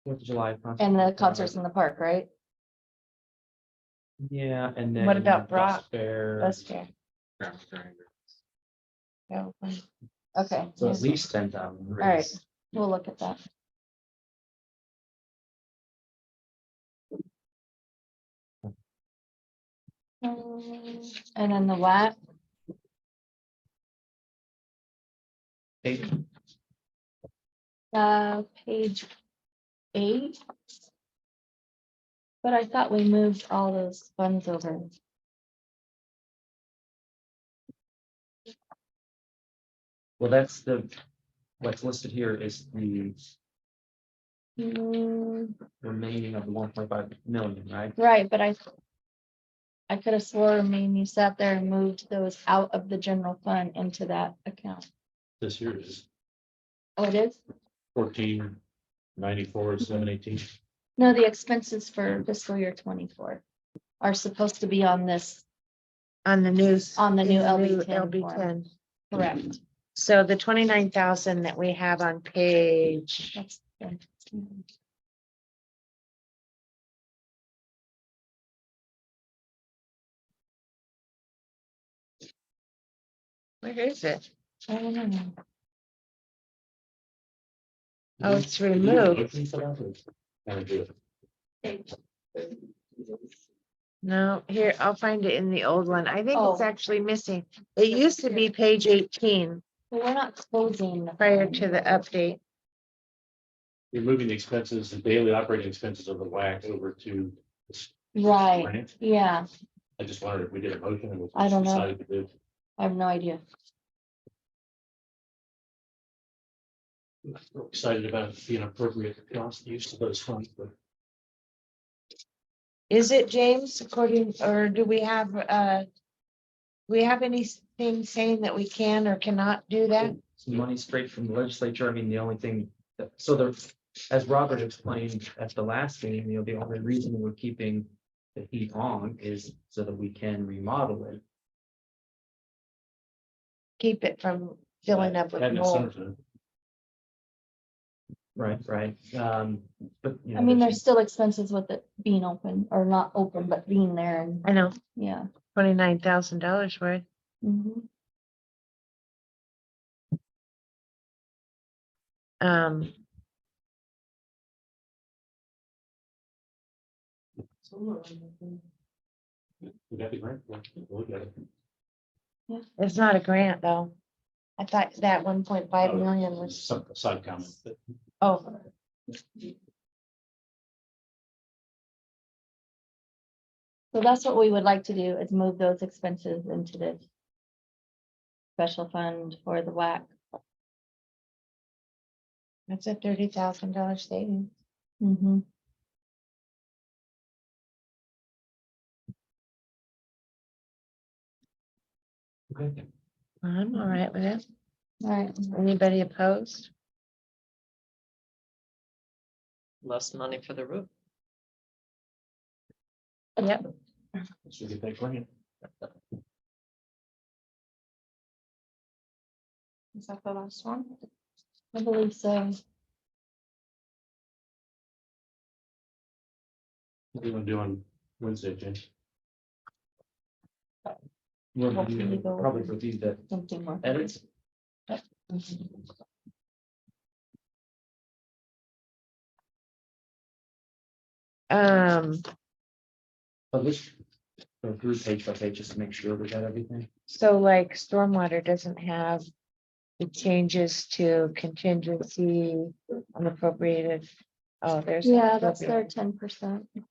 4th of July. And the concerts in the park, right? Yeah, and then. What about bus Brock? fare, Bus fare. grounds grinder. Yeah, Okay, So at least 10,000. all right, we'll look at that. And then the WAC, page 8. But I thought we moved all those funds over. Well, that's what's listed here is the Hmm, remaining of the 1.5 million, right? right, but I could have sworn you sat there and moved those out of the general fund into that account. This year is Oh, it is? 1494, 718. No, the expenses for fiscal year 24 are supposed to be on this, On the news. on the new in LB 10 form. Correct. So the 29,000 that we have on page, That's where is it? I don't know. Oh, it's removed. Kind of do it. No, here, I'll find it in the old one. I think it's Oh. actually missing. It used to be page 18 Well, we're not closing. the prior fund. to the update. You're moving the expenses, the daily operating expenses of the WAC over to this Right, grant. yeah, I just wondered if we did a motion and we I don't know. decided to do. I have no idea. Excited about it being appropriate cost use of those funds, but Is it, James, according, or do we have anything saying that we can or cannot do that? Some money straight from the legislature. I mean, the only thing, as Robert explained at the last meeting, the only reason we're keeping the heat on is so that we can remodel it. Keep it from filling up with Had no mold. sense. Right. But. you know, I mean, there's still expenses with it being open or not open, but being there and, I know, yeah. $29,000 worth. Mhm. Um, We got the grant. We'll look at it. it's not a grant, though. I thought that 1.5 million was, Some side comment, but oh, So that's what we would like to do is move those expenses into this. special fund for the WAC. That's a $30,000 savings. Mm-hmm. Okay. I'm all right with it. All right. Anybody opposed? Less money for the roof. Yep. Should get that grant. Is that the last one? I believe so. What do you want to do on Wednesday, James? We'll Hopefully review- go Probably over review the Something more. edits. Um, So this, go through page by page, just to make sure we got everything. so like stormwater doesn't have the changes to contingency unappropriated. Oh, there's. Yeah, that's their unappropriated. 10%.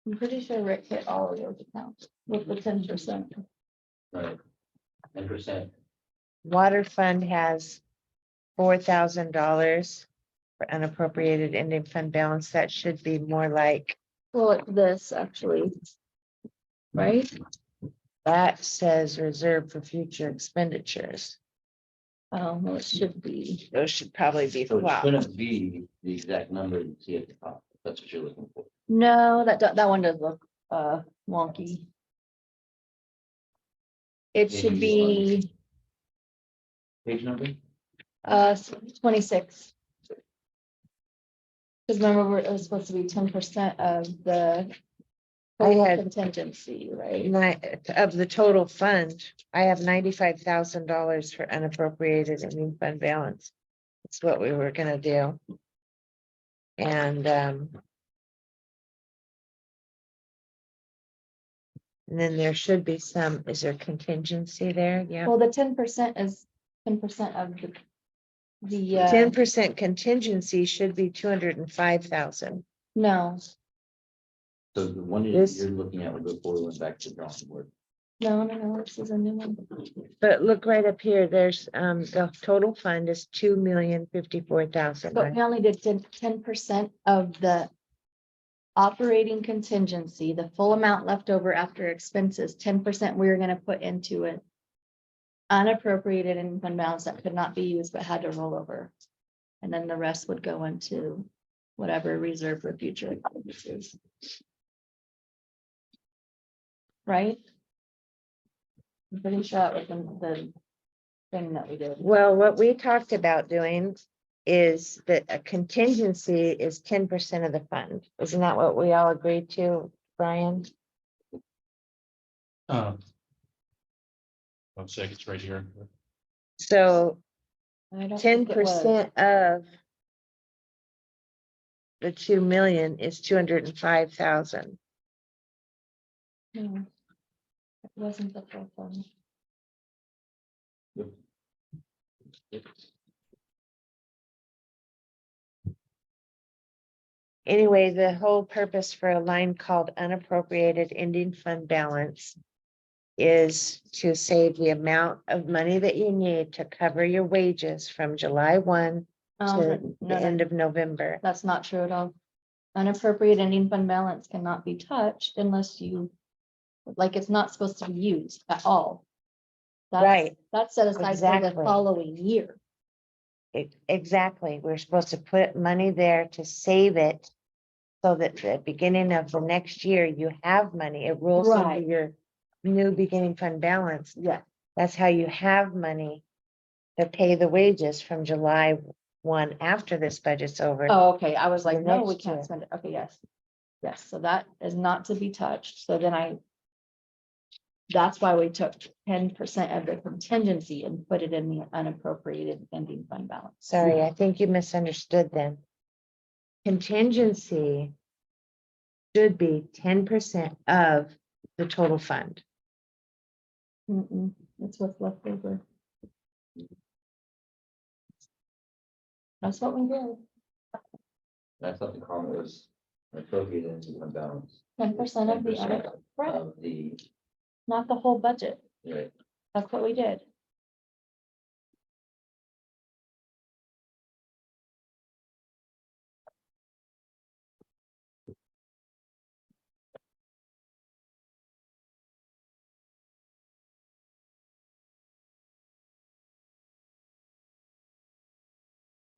I'm pretty sure Rick hit all of those accounts with the 10%. Right. 10%. Water fund has $4,000 for unappropriated ending fund balance. That should be more like, Well, it's this actually. Right? that says reserve for future expenditures. Well, it should be. Those should probably be So it swapped. shouldn't be the exact number you see at the top. That's what you're looking for. No, that one does look wonky. It should be Page number? 26. Because remember, it was supposed to be 10% of the I had contingency, right? of the total fund, I have $95,000 for unappropriated ending fund balance. That's what we were gonna do. And then there should be some, is there contingency there? Yeah. Well, the 10% is 10% of the 10% contingency should be 205,000. no, So the one This- you're looking at will go forward and back to the drawing board. no, this is a new one. But look right up here, there's the total fund is 2,054,000, But right? we only did 10% of the operating contingency, the full amount left over after expenses, 10% we were gonna put into it. Unappropriated in fund balance that could not be used but had to roll over. And then the rest would go into whatever reserve for future expenditures. Right? I'm pretty sure that was the thing that we did. Well, what we talked about doing is that a contingency is 10% of the fund. Isn't that what we all agreed to, Brian? One sec, it's right here. So I don't ten think it was. percent of the 2 million is 205,000. No, it wasn't the full fund. Anyway, the whole purpose for a line called unappropriated ending fund balance is to save the amount of money that you need to cover your wages from July 1 to the end of November. That's not true at all. Unappropriated ending fund balance cannot be touched unless you, like, it's not supposed to be used at all. That's- Right. That's set aside for the Exactly. following year. Exactly. We're supposed to put money there to save it so that at the beginning of the next year, you have money. It rolls Right. into your new beginning fund balance. Yeah. That's how you have money to pay the wages from July 1 after this budget's over. Oh, okay. I was like, The no, we next can't year. spend it. Okay, yes. Yes, so that is not to be touched. So then that's why we took 10% of the contingency and put it in the unappropriated ending fund balance. Sorry, I think you misunderstood then. Contingency should be 10% of the total fund. That's what's left over. That's what we did. That's not the comment was appropriate into fund balance. 10% of the, 10% right, of the, not the whole budget. right. That's what we did.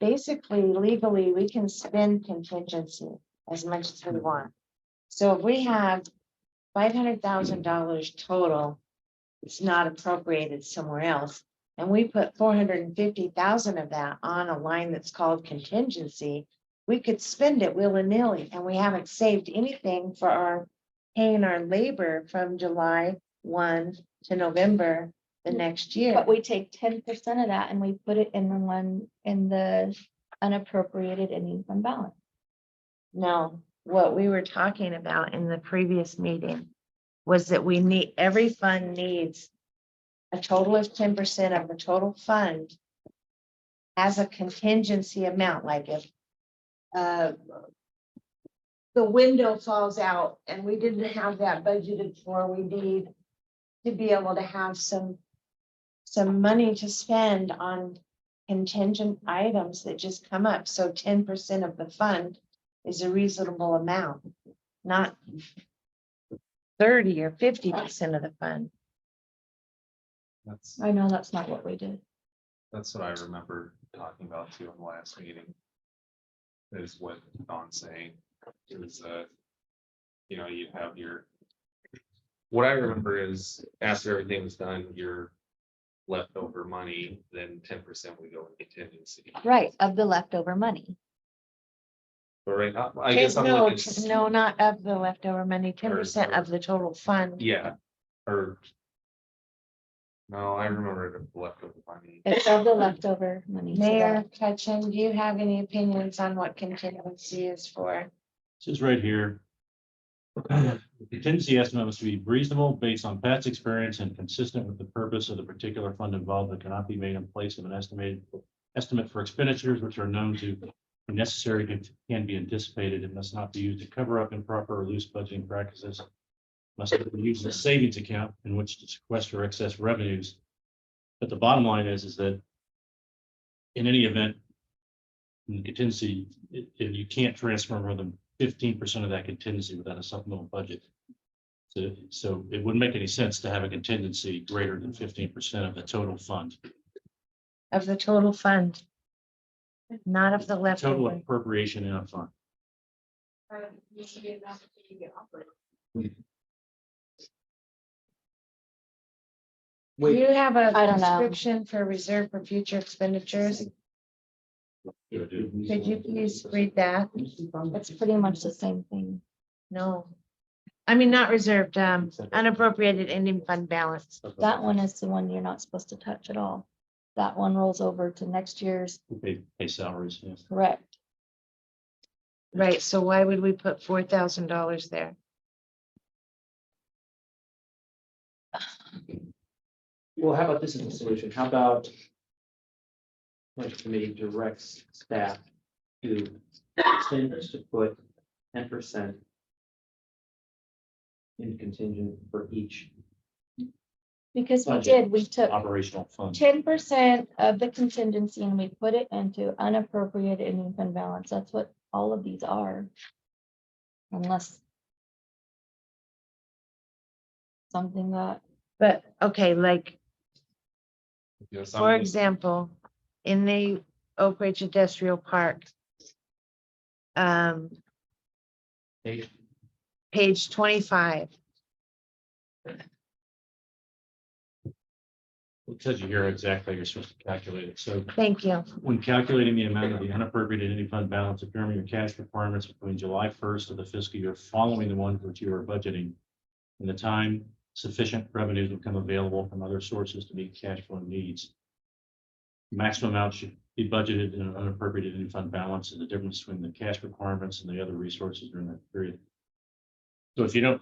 basically legally, we can spend contingency as much as we want. So if we have $500,000 total, it's not appropriated somewhere else. And we put 450,000 of that on a line that's called contingency, we could spend it willy-nilly, and we haven't saved anything for our paying our labor from July 1 to November the next year. But we take 10% of that and we put it in the one, in the unappropriated ending fund balance. No, what we were talking about in the previous meeting was that we need, every fund needs a total of 10% of the total fund as a contingency amount, like if the window falls out and we didn't have that budgeted for, we need to be able to have some money to spend on contingent items that just come up. So 10% of the fund is a reasonable amount, not 30 or 50% of the fund. That's, I know that's not what we did. that's what I remember talking about too in the last meeting. Is what Don's saying, is you know, you have your. What I remember is after everything was done, your leftover money, then 10% would go in contingency. Right, of the leftover money. But right now, I guess I'm No, looking. no, not of the leftover money, 10% of the total fund. Yeah, or. No, I remember the leftover money. It's of the leftover money. so Mayor that- Ketchum, do you have any opinions on what contingency is for? This is right here. The contingency estimate must be reasonable based on past experience and consistent with the purpose of the particular fund involved, that cannot be made in place of an estimate for expenditures which are known to be necessary and can be anticipated. It must not be used to cover up improper or loose budgeting practices. Must be used as a savings account in which to sequester excess revenues. But the bottom line is that in any event, in the contingency, if you can't transfer more than 15% of that contingency without a supplemental budget. So it wouldn't make any sense to have a contingency greater than 15% of the total fund. Of the total fund? Not of the Total leftover. appropriation in a fund. Do you have a I don't know. prescription for reserve for future expenditures? Could you please read that? It's pretty much the same thing. No. I mean, not reserved, unappropriated ending fund balance. That one is the one you're not supposed to touch at all. That one rolls over to next year's, Pay salaries, yes. correct? Right, so why would we put $4,000 there? Well, how about this is the solution? How about budget committee directs staff to to put 10% in contingent for each Because we Budget. did, we took Operational fund. 10% of the contingency and we put it into unappropriated ending fund balance. That's what all of these are. Unless something that, But, okay, like, You know, for some- example, in the Oak Ridge Industrial Park, Page page 25, It tells you here exactly how you're supposed to calculate it. So thank you. when calculating the amount of the unappropriated ending fund balance, determine your cash requirements between July 1st of the fiscal year following the one which you are budgeting. And the time sufficient revenues will become available from other sources to meet cash flow needs. Maximum amount should be budgeted in an unappropriated ending fund balance, and the difference between the cash requirements and the other resources during that period. So if you don't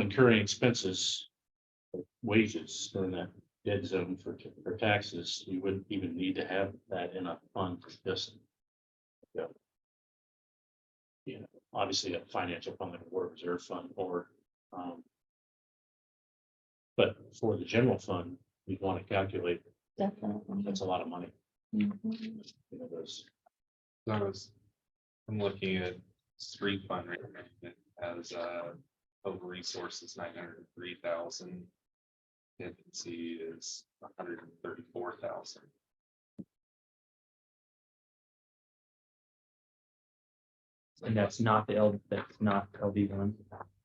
incur any expenses, wages during that dead zone for taxes, you wouldn't even need to have that in a fund for this. You know, obviously a financial fund like a war reserve fund or, but for the general fund, we'd want to calculate, definitely. that's a lot of money. Mhm. You know, those, I'm looking at street fund right now, it has total resources 903,000. Contingency is 134,000. And that's not that's not LD1.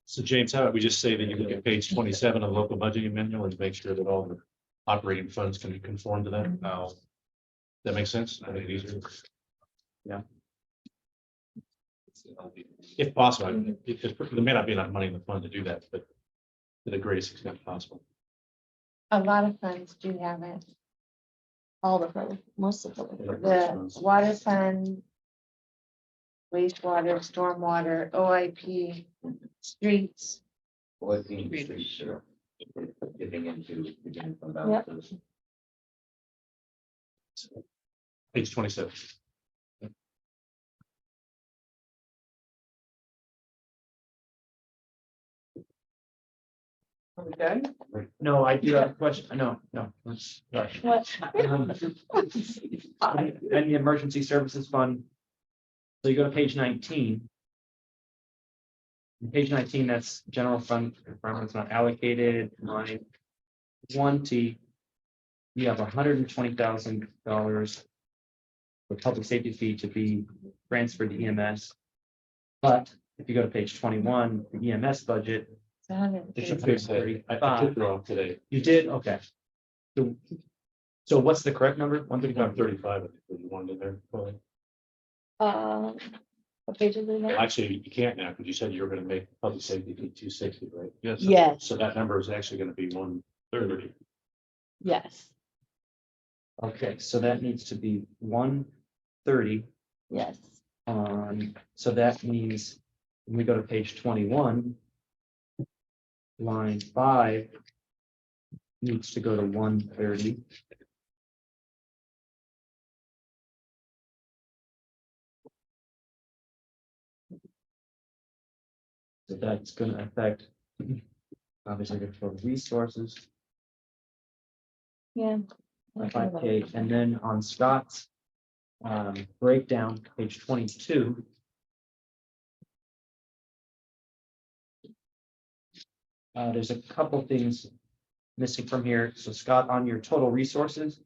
So James, how about we just say that you look at page 27 of the local budgeting manual and make sure that all the operating funds can conform to that? Now, that makes sense? I think it easier. Yeah. If possible, there may not be enough money in the fund to do that, but to the greatest extent possible. A lot of funds do have it. All the, most of the. The water fund, wastewater, stormwater, OIP, streets. What the industry should giving into beginning fund balances. Page 27. Okay. No, I do have a question. No. Sorry. What? And the emergency services fund. So you go to page 19. Page 19, that's general fund, requirements not allocated, line 20. You have $120,000 for public safety fee to be transferred to EMS. But if you go to page 21, the EMS budget, it should be I took it off today. you did, okay. So what's the correct number? 135. 35, I think, you wanted in there. Well, What page is it? actually, you can't now, because you said you were gonna make public safety fee 260, right? Yes. Yes. So that number is actually gonna be 130. Yes, Okay, so that needs to be 130. yes. So that means when we go to page 21. Line 5. Needs to go to 130. So that's gonna affect. Obviously, the total resources. Yeah. 5K, and then on Scott's breakdown, page 22. There's a couple things missing from here. So Scott, on your total resources,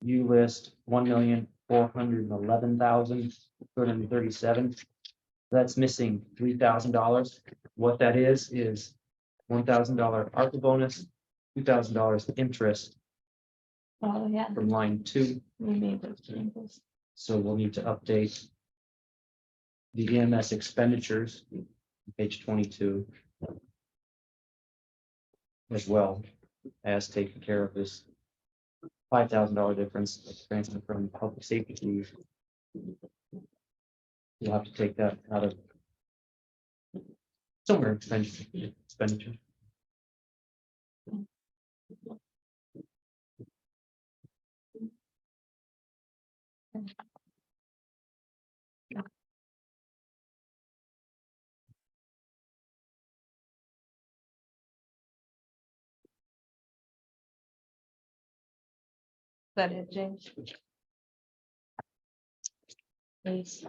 you list 1,411,237. That's missing $3,000. What that is $1,000 ARPA bonus, $2,000 interest Oh, yeah, from line 2. we made those changes. So we'll need to update the EMS expenditures, page 22. As well as taking care of this $5,000 difference that's transferred from public safety fees. You'll have to take that out of somewhere expenditure. That it, James? Please.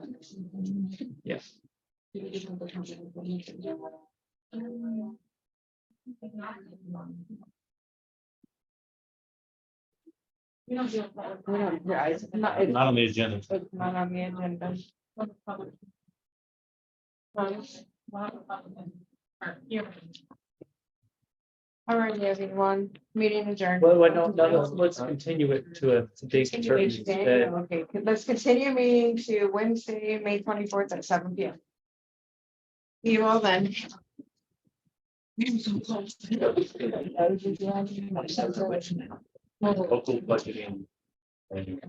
Yes. We don't deal with that. We don't, yeah, it's not, Not on the agenda. it's not on the agenda. All right, everyone, meeting adjourned. Well, let's continue it to a date certain. Continuation day. Okay, let's continue meeting to Wednesday, May 24th at 7 p.m. See you all then. Local budgeting. And